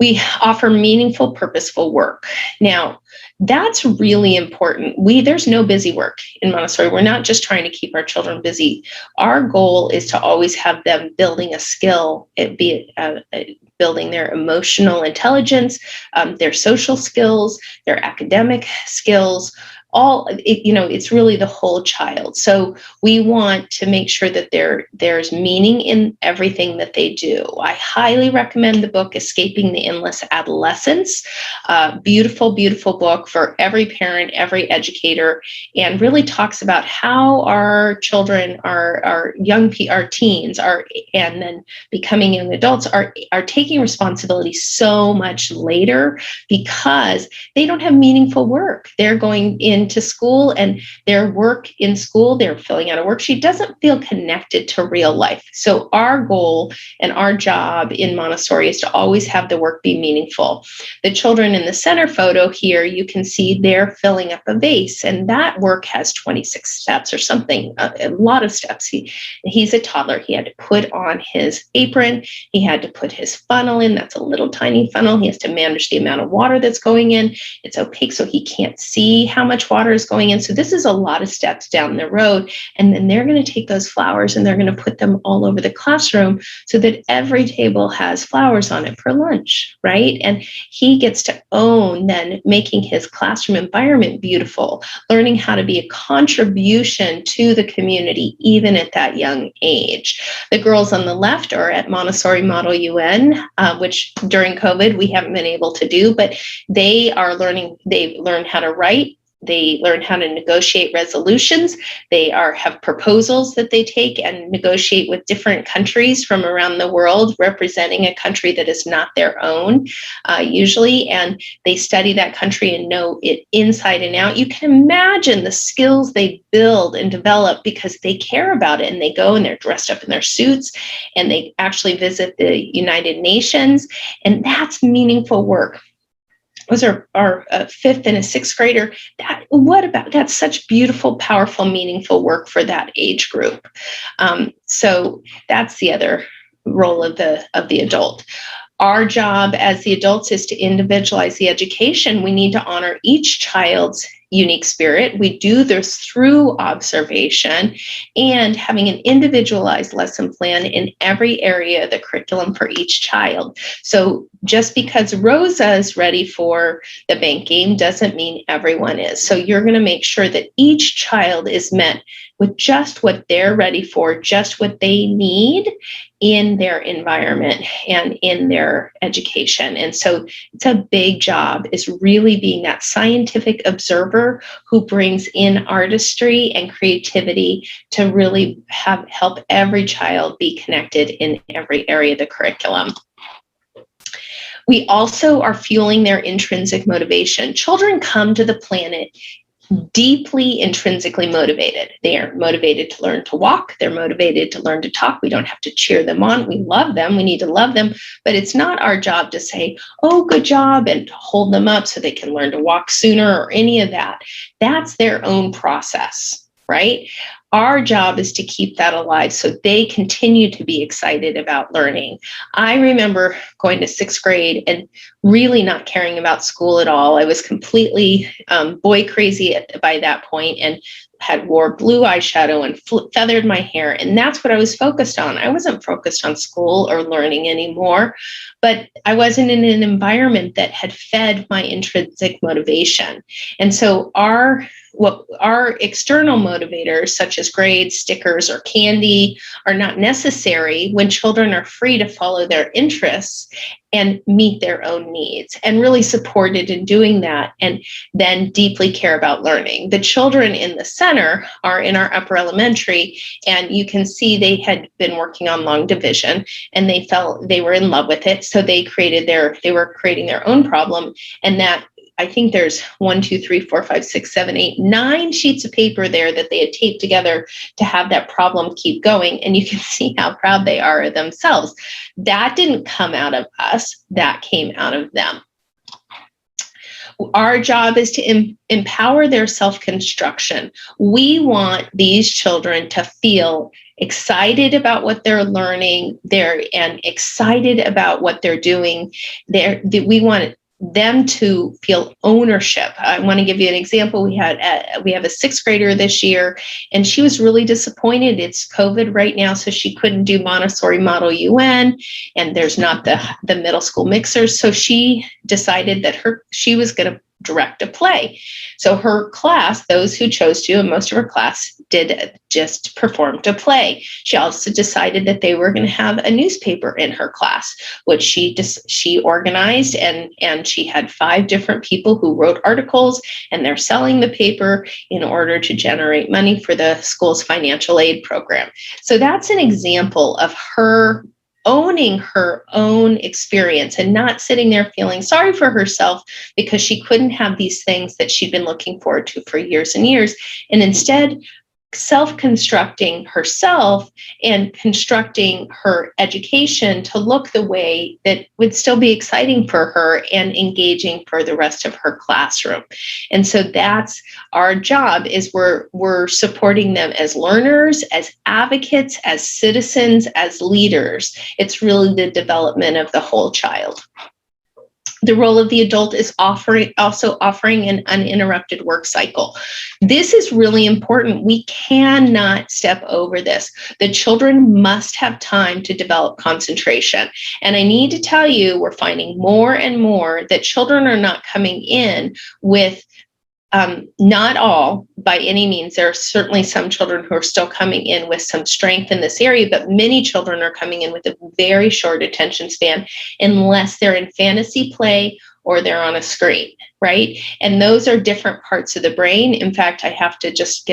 We offer meaningful, purposeful work. Now, that's really important. There's no busy work in Montessori. We're not just trying to keep our children busy. Our goal is to always have them building a skill, building their emotional intelligence, their social skills, their academic skills. It's really the whole child. So we want to make sure that there's meaning in everything that they do. I highly recommend the book, Escaping the Endless Adolescence. Beautiful, beautiful book for every parent, every educator, and really talks about how our children, our teens and then becoming young adults are taking responsibility so much later because they don't have meaningful work. They're going into school, and their work in school, they're filling out a worksheet, doesn't feel connected to real life. So our goal and our job in Montessori is to always have the work be meaningful. The children in the center photo here, you can see they're filling up a vase, and that work has 26 steps or something, a lot of steps. He's a toddler. He had to put on his apron. He had to put his funnel in. That's a little tiny funnel. He has to manage the amount of water that's going in. It's opaque, so he can't see how much water is going in. So this is a lot of steps down the road. And then they're going to take those flowers and they're going to put them all over the classroom so that every table has flowers on it for lunch, right? And he gets to own then making his classroom environment beautiful, learning how to be a contribution to the community, even at that young age. The girls on the left are at Montessori Model UN, which during COVID we haven't been able to do, but they've learned how to write. They learn how to negotiate resolutions. They have proposals that they take and negotiate with different countries from around the world, representing a country that is not their own, usually. And they study that country and know it inside and out. You can imagine the skills they build and develop because they care about it. And they go and they're dressed up in their suits and they actually visit the United Nations. And that's meaningful work. Was our fifth and a sixth grader. That's such beautiful, powerful, meaningful work for that age group. So that's the other role of the adult. Our job as the adults is to individualize the education. We need to honor each child's unique spirit. We do this through observation and having an individualized lesson plan in every area of the curriculum for each child. So just because Rosa is ready for the bank game doesn't mean everyone is. So you're going to make sure that each child is met with just what they're ready for, just what they need in their environment and in their education. And so it's a big job, is really being that scientific observer who brings in artistry and creativity to really help every child be connected in every area of the curriculum. We also are fueling their intrinsic motivation. Children come to the planet deeply intrinsically motivated. They are motivated to learn to walk. They're motivated to learn to talk. We don't have to cheer them on. We love them. We need to love them. But it's not our job to say, oh, good job, and hold them up so they can learn to walk sooner or any of that. That's their own process, right? Our job is to keep that alive so they continue to be excited about learning. I remember going to sixth grade and really not caring about school at all. I was completely boy crazy by that point and wore blue eyeshadow and feathered my hair. And that's what I was focused on. I wasn't focused on school or learning anymore, but I wasn't in an environment that had fed my intrinsic motivation. And so our external motivators, such as grades, stickers, or candy, are not necessary when children are free to follow their interests and meet their own needs, and really supported in doing that, and then deeply care about learning. The children in the center are in our upper elementary, and you can see they had been working on long division, and they felt they were in love with it. So they were creating their own problem, and that, I think there's 9 sheets of paper there that they had taped together to have that problem keep going. And you can see how proud they are of themselves. That didn't come out of us, that came out of them. Our job is to empower their self-construction. We want these children to feel excited about what they're learning, and excited about what they're doing. We want them to feel ownership. I want to give you an example. We have a 6th grader this year, and she was really disappointed. It's COVID right now, so she couldn't do Montessori Model UN, and there's not the middle school mixers. So she decided that she was going to direct a play. So her class, those who chose to, and most of her class did, just performed a play. She also decided that they were going to have a newspaper in her class, which she organized, and she had 5 different people who wrote articles, and they're selling the paper in order to generate money for the school's financial aid program. So that's an example of her owning her own experience and not sitting there feeling sorry for herself because she couldn't have these things that she'd been looking forward to for years and years, and instead self-constructing herself and constructing her education to look the way that would still be exciting for her and engaging for the rest of her classroom. And so that's our job, is we're supporting them as learners, as advocates, as citizens, as leaders. It's really the development of the whole child. The role of the adult is also offering an uninterrupted work cycle. This is really important. We cannot step over this. The children must have time to develop concentration. And I need to tell you, we're finding more and more that children are not coming in with, not all by any means. There are certainly some children who are still coming in with some strength in this area, but many children are coming in with a very short attention span unless they're in fantasy play or they're on a screen, right? And those are different parts of the brain. In fact, I have to just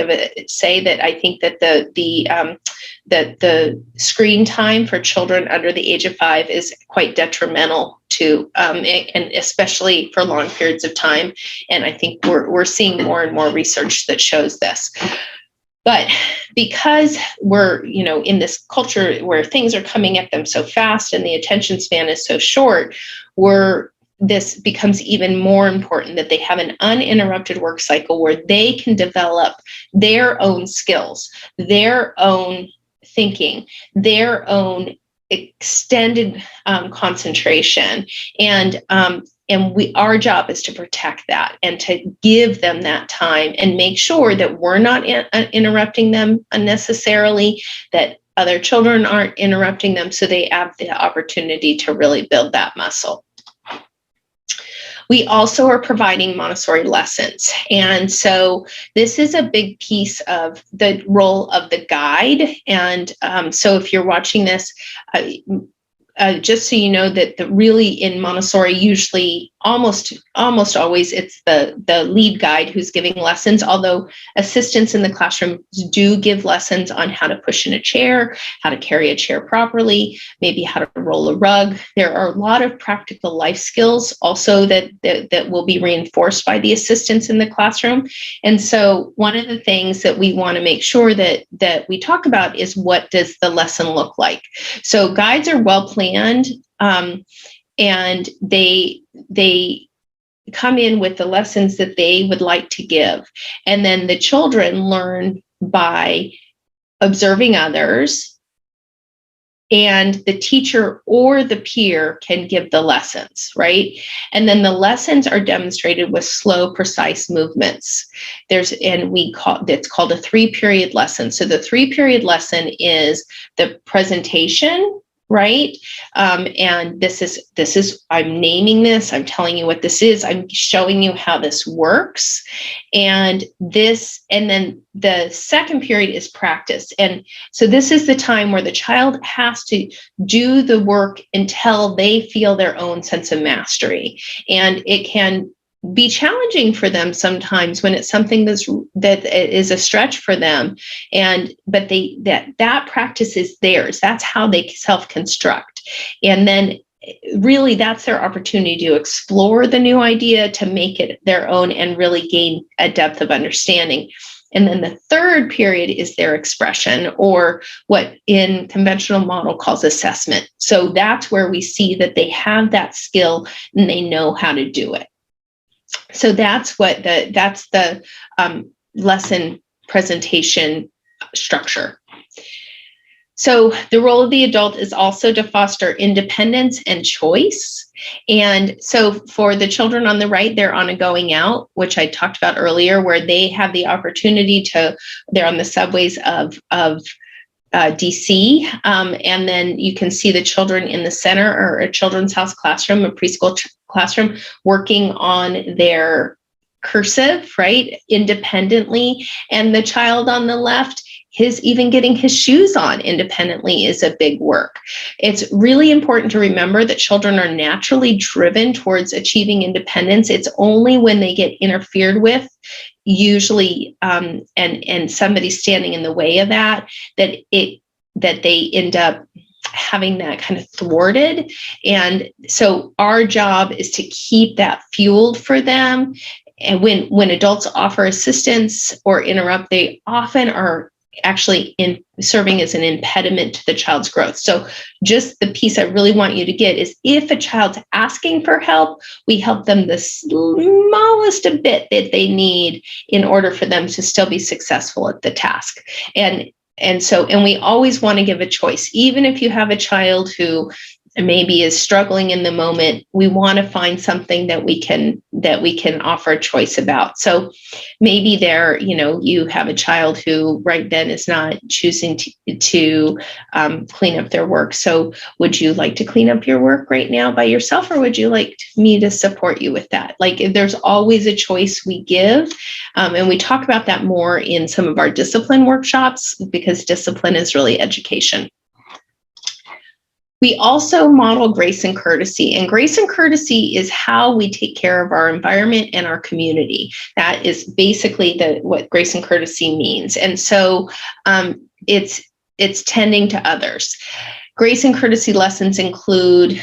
say that I think that the screen time for children under the age of 5 is quite detrimental to, and especially for long periods of time. And I think we're seeing more and more research that shows this. But because we're, in this culture where things are coming at them so fast and the attention span is so short, this becomes even more important that they have an uninterrupted work cycle where they can develop their own skills, their own thinking, their own extended concentration. And our job is to protect that and to give them that time and make sure that we're not interrupting them unnecessarily, that other children aren't interrupting them, so they have the opportunity to really build that muscle. We also are providing Montessori lessons. And so this is a big piece of the role of the guide. And so if you're watching this, just so you know that really in Montessori, usually almost always it's the lead guide who's giving lessons, although assistants in the classroom do give lessons on how to push in a chair, how to carry a chair properly, maybe how to roll a rug. There are a lot of practical life skills also that will be reinforced by the assistants in the classroom. And so one of the things that we want to make sure that we talk about is, what does the lesson look like? So guides are well planned, and they come in with the lessons that they would like to give. And then the children learn by observing others, and the teacher or the peer can give the lessons, right? And then the lessons are demonstrated with slow, precise movements. It's called a 3-period lesson. So the 3-period lesson is the presentation, right? And this is, I'm naming this, I'm telling you what this is, I'm showing you how this works. And then the second period is practice. And so this is the time where the child has to do the work until they feel their own sense of mastery. And it can be challenging for them sometimes when it's something that is a stretch for them, but that practice is theirs. That's how they self-construct, and then really that's their opportunity to explore the new idea, to make it their own, and really gain a depth of understanding. And then the third period is their expression, or what in conventional model calls assessment. So that's where we see that they have that skill and they know how to do it. So that's the lesson presentation structure. So the role of the adult is also to foster independence and choice. And so for the children on the right, they're on a going out, which I talked about earlier, where they have the opportunity they're on the subways of DC. And then you can see the children in the center, or a children's house classroom, a preschool classroom, working on their cursive, right, independently. And the child on the left, even getting his shoes on independently is a big work. It's really important to remember that children are naturally driven towards achieving independence. It's only when they get interfered with, usually, and somebody's standing in the way of that they end up having that kind of thwarted. And so our job is to keep that fueled for them. And when adults offer assistance or interrupt, they often are actually serving as an impediment to the child's growth. So just the piece I really want you to get is, if a child's asking for help, we help them the smallest a bit that they need in order for them to still be successful at the task. And we always want to give a choice. Even if you have a child who maybe is struggling in the moment, we want to find something that we can offer a choice about. So maybe you have a child who right then is not choosing to clean up their work. So would you like to clean up your work right now by yourself, or would you like me to support you with that? Like, there's always a choice we give. And we talk about that more in some of our discipline workshops, because discipline is really education. We also model grace and courtesy, and grace and courtesy is how we take care of our environment and our community. That is basically what grace and courtesy means. And so it's tending to others. Grace and courtesy lessons include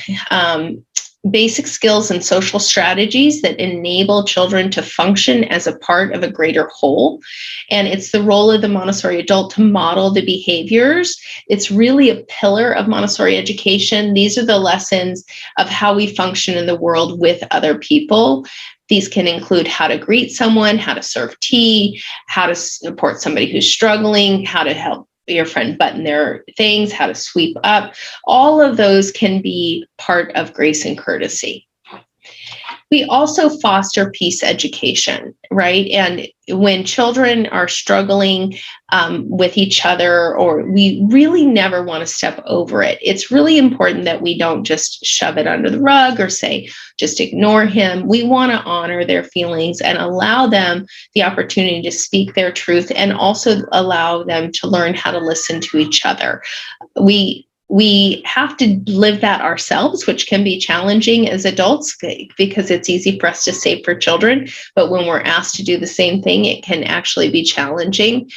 basic skills and social strategies that enable children to function as a part of a greater whole. And it's the role of the Montessori adult to model the behaviors. It's really a pillar of Montessori education. These are the lessons of how we function in the world with other people. These can include how to greet someone, how to serve tea, how to support somebody who's struggling, how to help your friend button their things, how to sweep up. All of those can be part of grace and courtesy. We also foster peace education, right? And when children are struggling with each other, or we really never want to step over it, it's really important that we don't just shove it under the rug or say, just ignore him. We want to honor their feelings and allow them the opportunity to speak their truth, and also allow them to learn how to listen to each other. We have to live that ourselves, which can be challenging as adults, because it's easy for us to say for children, but when we're asked to do the same thing, it can actually be challenging.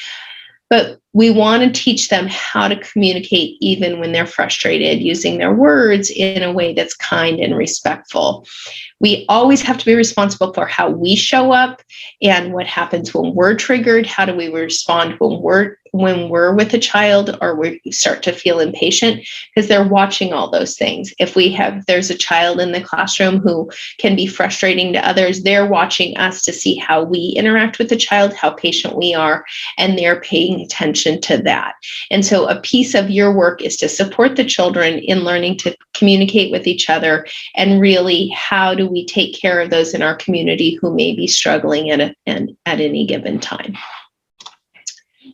But we want to teach them how to communicate even when they're frustrated, using their words in a way that's kind and respectful. We always have to be responsible for how we show up and what happens when we're triggered. How do we respond when we're with a child, or we start to feel impatient, because they're watching all those things. If there's a child in the classroom who can be frustrating to others, they're watching us to see how we interact with the child, how patient we are, and they're paying attention to that. And so a piece of your work is to support the children in learning to communicate with each other, and really, how do we take care of those in our community who may be struggling at any given time.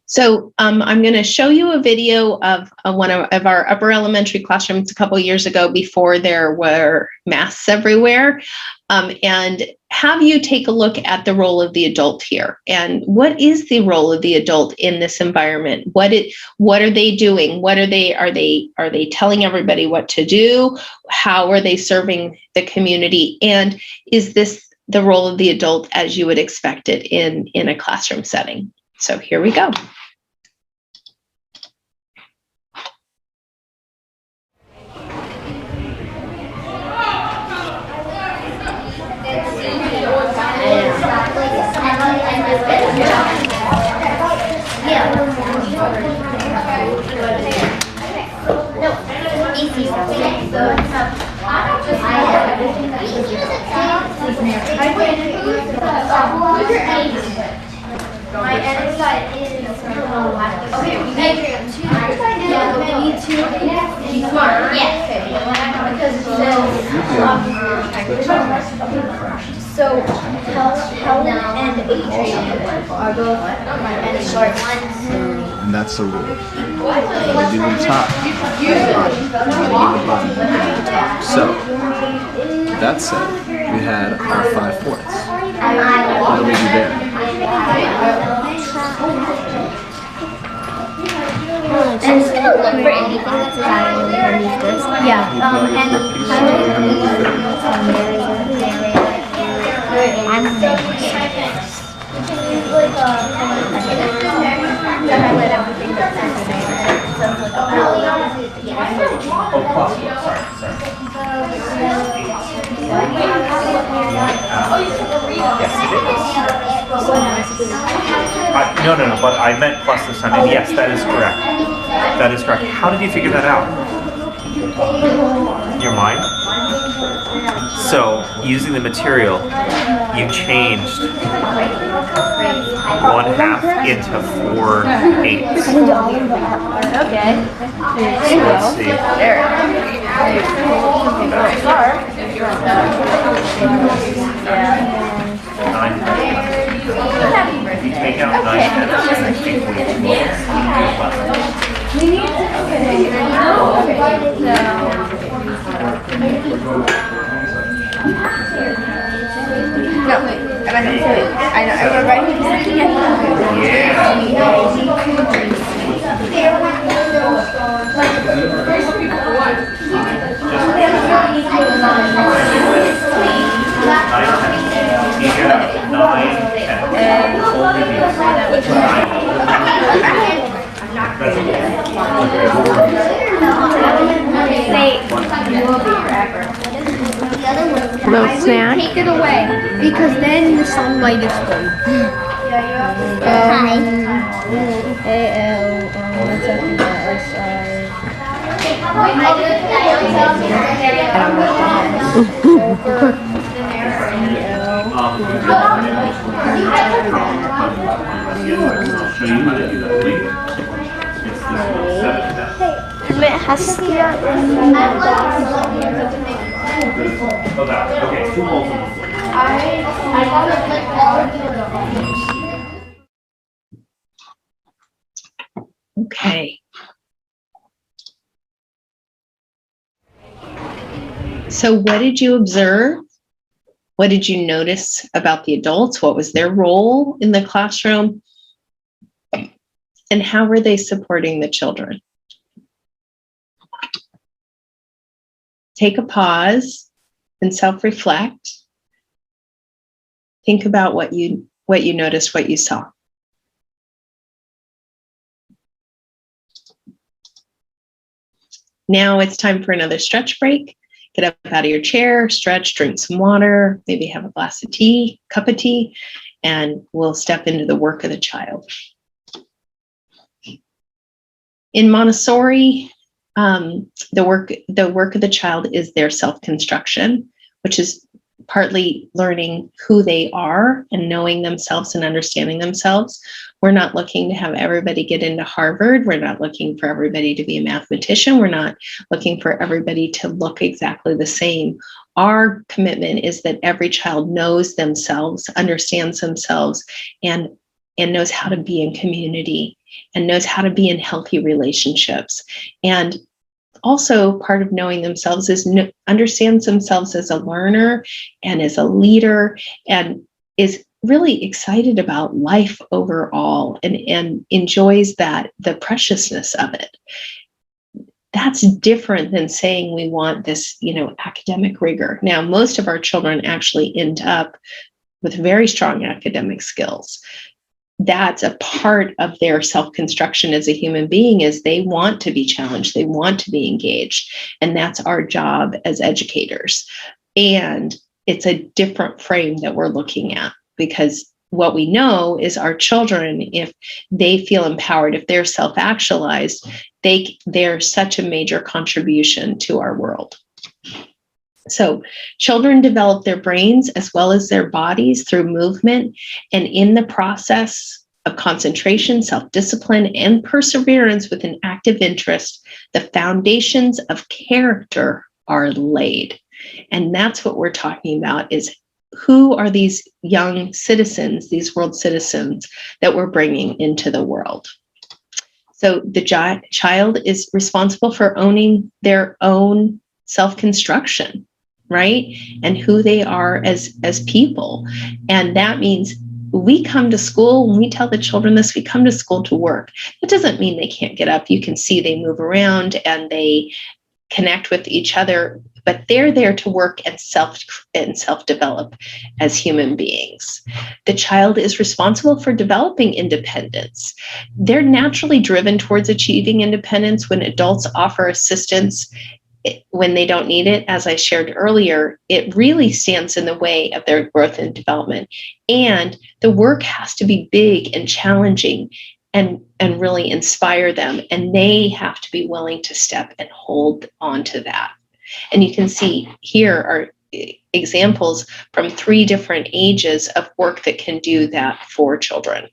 So I'm going to show you a video of one of our upper elementary classrooms a couple years ago before there were masks everywhere, and have you take a look at the role of the adult here. And what is the role of the adult in this environment? What are they doing? Are they telling everybody what to do? How are they serving the community? And is this the role of the adult as you would expect it in a classroom setting? So here we go. My end side is okay. Me too. Smart. Yeah. So Helen and Adrian are both my end short ones. And that's the rule. We do the top, bottom. So, that said, we had our 5/4. What do we do there? I'm just gonna look for anything that's underneath this. Yeah. No, but I meant plus this time. And yes, that is correct. That is correct. How did you figure that out? Your mind? So, using the material, you changed 1/2 into 4/8. Okay. So let's see. Nine. If you take out 9 tenths, I think we need Little snack. Take it away because then the sunlight is going. Hi. Okay, 2 holes in the floor. I want to flip all of you. Okay. So what did you observe? What did you notice about the adults? What was their role in the classroom? And how were they supporting the children? Take a pause and self-reflect. Think about what you noticed, what you saw. Now it's time for another stretch break. Get up out of your chair, stretch, drink some water, maybe have a glass of tea, cup of tea, and we'll step into the work of the child. In Montessori, the work of the child is their self-construction, which is partly learning who they are and knowing themselves and understanding themselves. We're not looking to have everybody get into Harvard. We're not looking for everybody to be a mathematician. We're not looking for everybody to look exactly the same. Our commitment is that every child knows themselves, understands themselves, and knows how to be in community and knows how to be in healthy relationships. And also part of knowing themselves is understands themselves as a learner and as a leader, and is really excited about life overall, and enjoys the preciousness of it. That's different than saying we want this, academic rigor. Now, most of our children actually end up with very strong academic skills. That's a part of their self-construction as a human being, is they want to be challenged, they want to be engaged, and that's our job as educators. And it's a different frame that we're looking at, because what we know is our children, if they feel empowered, if they're self-actualized, they're such a major contribution to our world. So children develop their brains as well as their bodies through movement, and in the process of concentration, self-discipline, and perseverance with an active interest, the foundations of character are laid. And that's what we're talking about, is who are these young citizens, these world citizens that we're bringing into the world. So the child is responsible for owning their own self-construction, right? And who they are as people. And that means we come to school, when we tell the children this, we come to school to work. That doesn't mean they can't get up. You can see they move around and they connect with each other, but they're there to work and self-develop as human beings. The child is responsible for developing independence. They're naturally driven towards achieving independence. When adults offer assistance when they don't need it, as I shared earlier, it really stands in the way of their growth and development. And the work has to be big and challenging and really inspire them. And they have to be willing to step and hold on to that. And you can see here are examples from 3 different ages of work that can do that for children.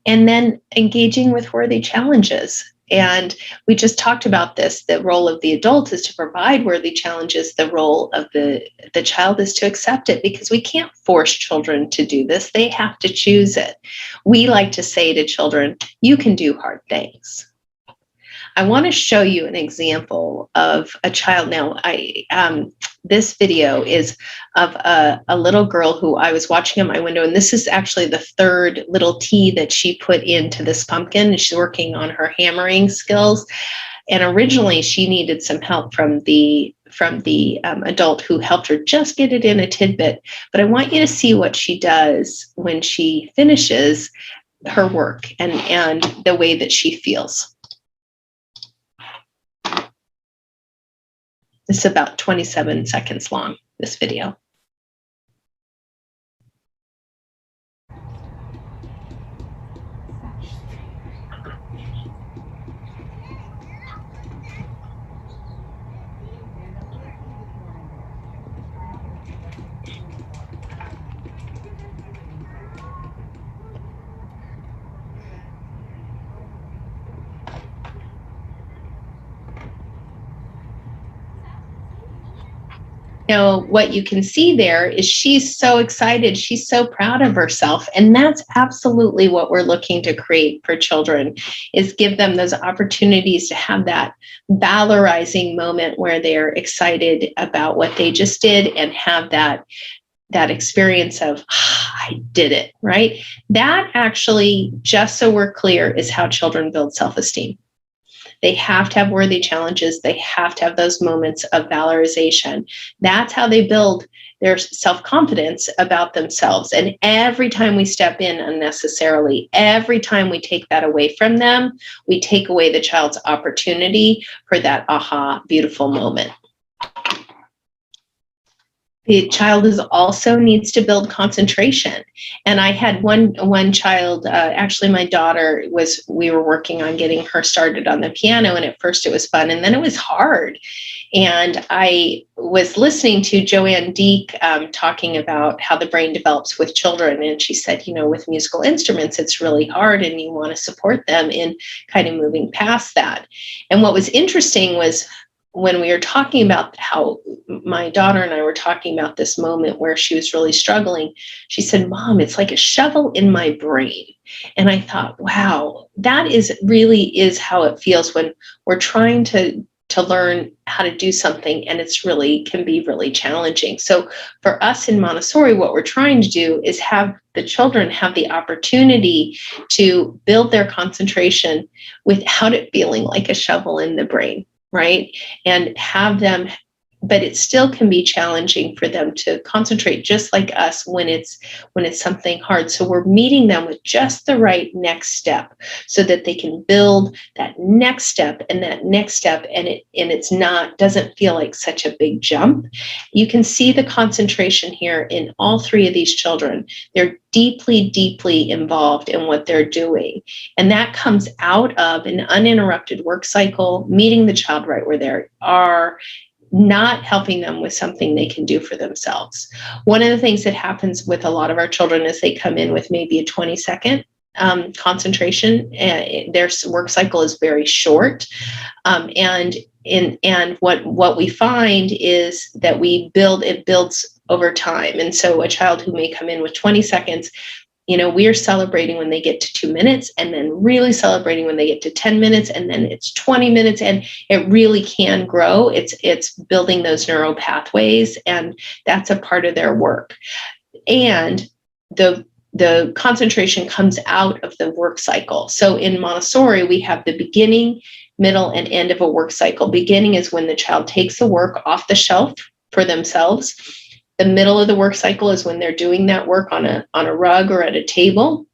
And then engaging with worthy challenges. And we just talked about this. The role of the adult is to provide worthy challenges. The role of the child is to accept it, because we can't force children to do this. They have to choose it. We like to say to children, you can do hard things. I want to show you an example of a child. Now, this video is of a little girl who I was watching in my window, and this is actually the 3rd little T that she put into this pumpkin. She's working on her hammering skills, and originally she needed some help from the adult who helped her just get it in a tidbit. But I want you to see what she does when she finishes her work and the way that she feels. It's about 27 seconds long, this video. What you can see there is she's so excited. She's so proud of herself. And that's absolutely what we're looking to create for children, is give them those opportunities to have that valorizing moment where they're excited about what they just did and have that experience of, I did it, right? That actually, just so we're clear, is how children build self-esteem. They have to have worthy challenges. They have to have those moments of valorization. That's how they build their self-confidence about themselves. And every time we step in unnecessarily, every time we take that away from them, we take away the child's opportunity for that aha, beautiful moment. The child also needs to build concentration. And I had one child, actually my daughter, we were working on getting her started on the piano, and at first it was fun, and then it was hard. And I was listening to Joanne Deek talking about how the brain develops with children, and she said, with musical instruments, it's really hard, and you want to support them in kind of moving past that. And what was interesting was when we were talking about how my daughter and I were talking about this moment where she was really struggling, she said, "Mom, it's like a shovel in my brain." And I thought, wow, that really is how it feels when we're trying to learn how to do something, and can be really challenging. So for us in Montessori, what we're trying to do is have the children have the opportunity to build their concentration without it feeling like a shovel in the brain, right? And have them, but it still can be challenging for them to concentrate just like us when it's something hard. So we're meeting them with just the right next step so that they can build that next step and that next step, and it's not, doesn't feel like such a big jump. You can see the concentration here in all three of these children. They're deeply, deeply involved in what they're doing. And that comes out of an uninterrupted work cycle, meeting the child right where they are, not helping them with something they can do for themselves. One of the things that happens with a lot of our children is they come in with maybe a 20-second concentration. Their work cycle is very short. And what we find is that it builds over time. And so a child who may come in with 20 seconds, we are celebrating when they get to 2 minutes, and then really celebrating when they get to 10 minutes, and then it's 20 minutes, and it really can grow. It's building those neural pathways, and that's a part of their work. And the concentration comes out of the work cycle. So in Montessori, we have the beginning, middle, and end of a work cycle. Beginning is when the child takes the work off the shelf for themselves. The middle of the work cycle is when they're doing that work on a rug or at a table.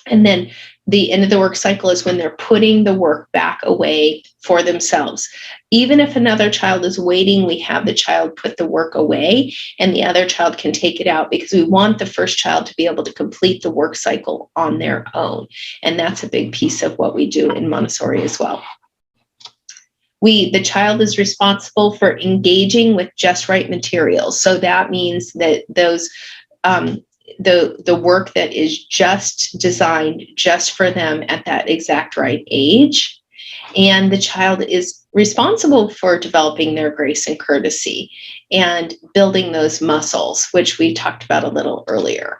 And then the end of the work cycle is when they're putting the work back away for themselves. Even if another child is waiting, we have the child put the work away and the other child can take it out, because we want the first child to be able to complete the work cycle on their own. And that's a big piece of what we do in Montessori as well. The child is responsible for engaging with just right materials. So that means that those the work that is just designed just for them at that exact right age. And the child is responsible for developing their grace and courtesy and building those muscles, which we talked about a little earlier.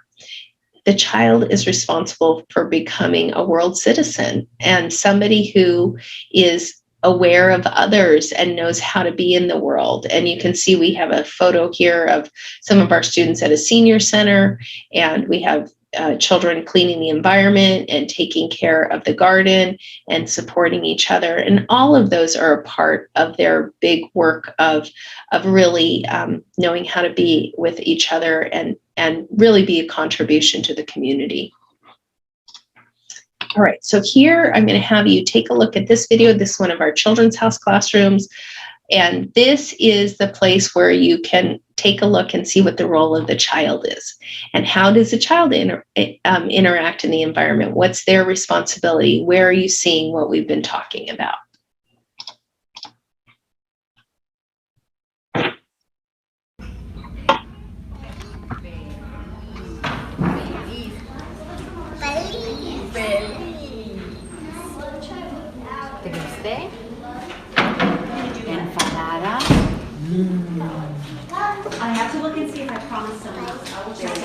The child is responsible for becoming a world citizen and somebody who is aware of others and knows how to be in the world. And you can see we have a photo here of some of our students at a senior center, and we have children cleaning the environment and taking care of the garden and supporting each other. And all of those are a part of their big work of really knowing how to be with each other and really be a contribution to the community. All right, so here I'm going to have you take a look at this video. This is one of our Children's House classrooms. And this is the place where you can take a look and see what the role of the child is. And how does the child interact in the environment? What's their responsibility? Where are you seeing what we've been talking about? Triste, enfadada. I have to look and see if I promised someone else. I will check.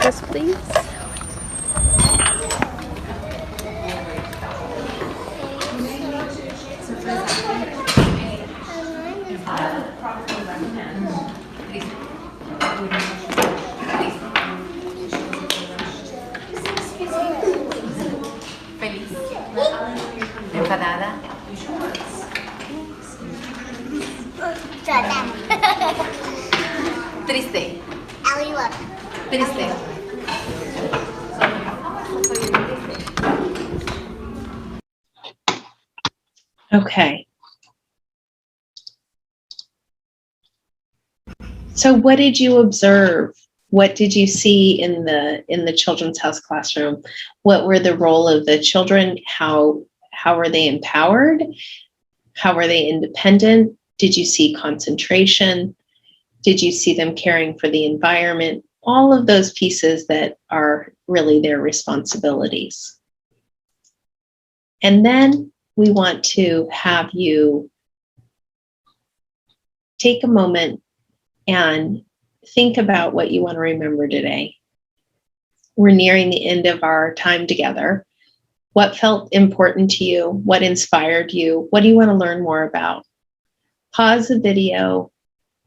Yes, please. Feliz. Enfadada. Triste. Triste. Okay. So what did you observe? What did you see in the Children's House classroom? What were the role of the children? How were they empowered? How were they independent? Did you see concentration? Did you see them caring for the environment? All of those pieces that are really their responsibilities. And then we want to have you take a moment and think about what you want to remember today. We're nearing the end of our time together. What felt important to you? What inspired you? What do you want to learn more about? Pause the video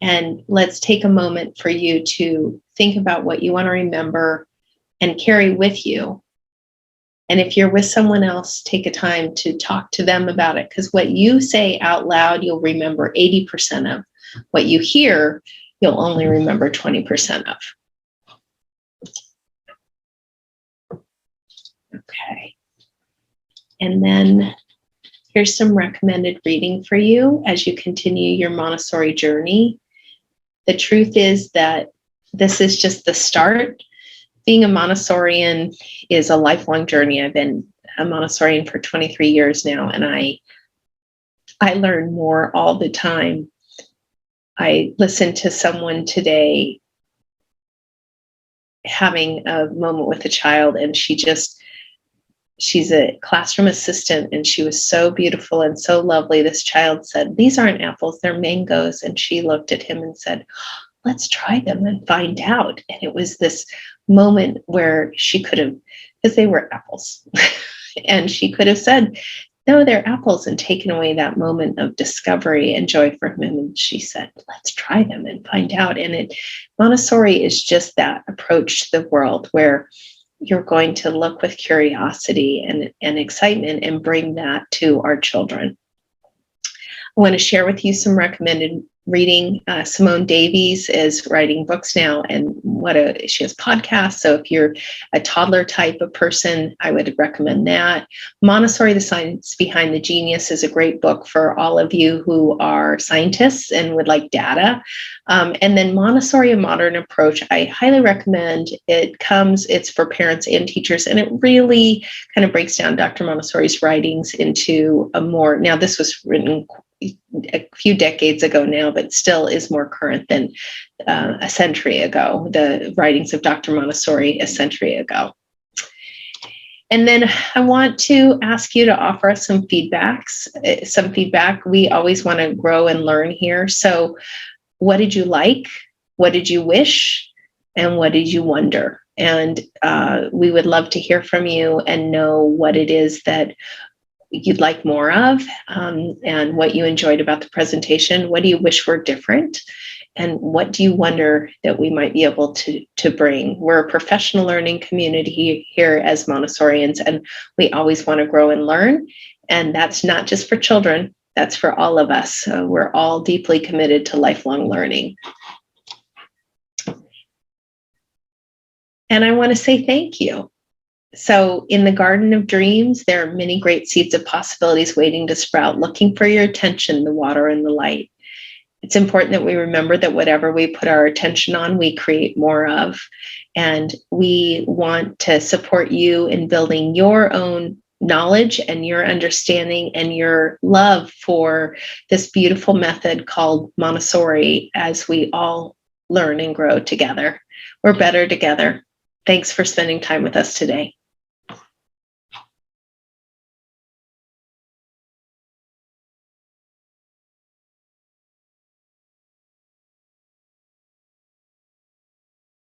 and let's take a moment for you to think about what you want to remember and carry with you. And if you're with someone else, take a time to talk to them about it, because what you say out loud, you'll remember 80% of. What you hear, you'll only remember 20% of. Okay. And then here's some recommended reading for you as you continue your Montessori journey. The truth is that this is just the start. Being a Montessorian is a lifelong journey. I've been a Montessorian for 23 years now, and I learn more all the time. I listened to someone today having a moment with a child, and she's a classroom assistant, and she was so beautiful and so lovely. This child said, "These aren't apples, they're mangoes." And she looked at him and said, "Let's try them and find out." And it was this moment where she could have, because they were apples, and she could have said, "No, they're apples," and taken away that moment of discovery and joy from him. And she said, "Let's try them and find out." And Montessori is just that approach to the world where you're going to look with curiosity and excitement and bring that to our children. I want to share with you some recommended reading. Simone Davies is writing books now, and she has podcasts. So if you're a toddler type of person, I would recommend that. Montessori, The Science Behind the Genius is a great book for all of you who are scientists and would like data. And then Montessori, A Modern Approach, I highly recommend. It's for parents and teachers, and it really kind of breaks down Dr. Montessori's writings into a more, now this was written a few decades ago now, but still is more current than a century ago, the writings of Dr. Montessori a century ago. And then I want to ask you to offer us some feedback. We always want to grow and learn here. So what did you like? What did you wish? And what did you wonder? And we would love to hear from you and know what it is that you'd like more of, and what you enjoyed about the presentation. What do you wish were different? And what do you wonder that we might be able to bring? We're a professional learning community here as Montessorians, and we always want to grow and learn. And that's not just for children, that's for all of us. So we're all deeply committed to lifelong learning. And I want to say thank you. So in the Garden of Dreams, there are many great seeds of possibilities waiting to sprout, looking for your attention, the water and the light. It's important that we remember that whatever we put our attention on, we create more of. And we want to support you in building your own knowledge and your understanding and your love for this beautiful method called Montessori as we all learn and grow together. We're better together. Thanks for spending time with us today.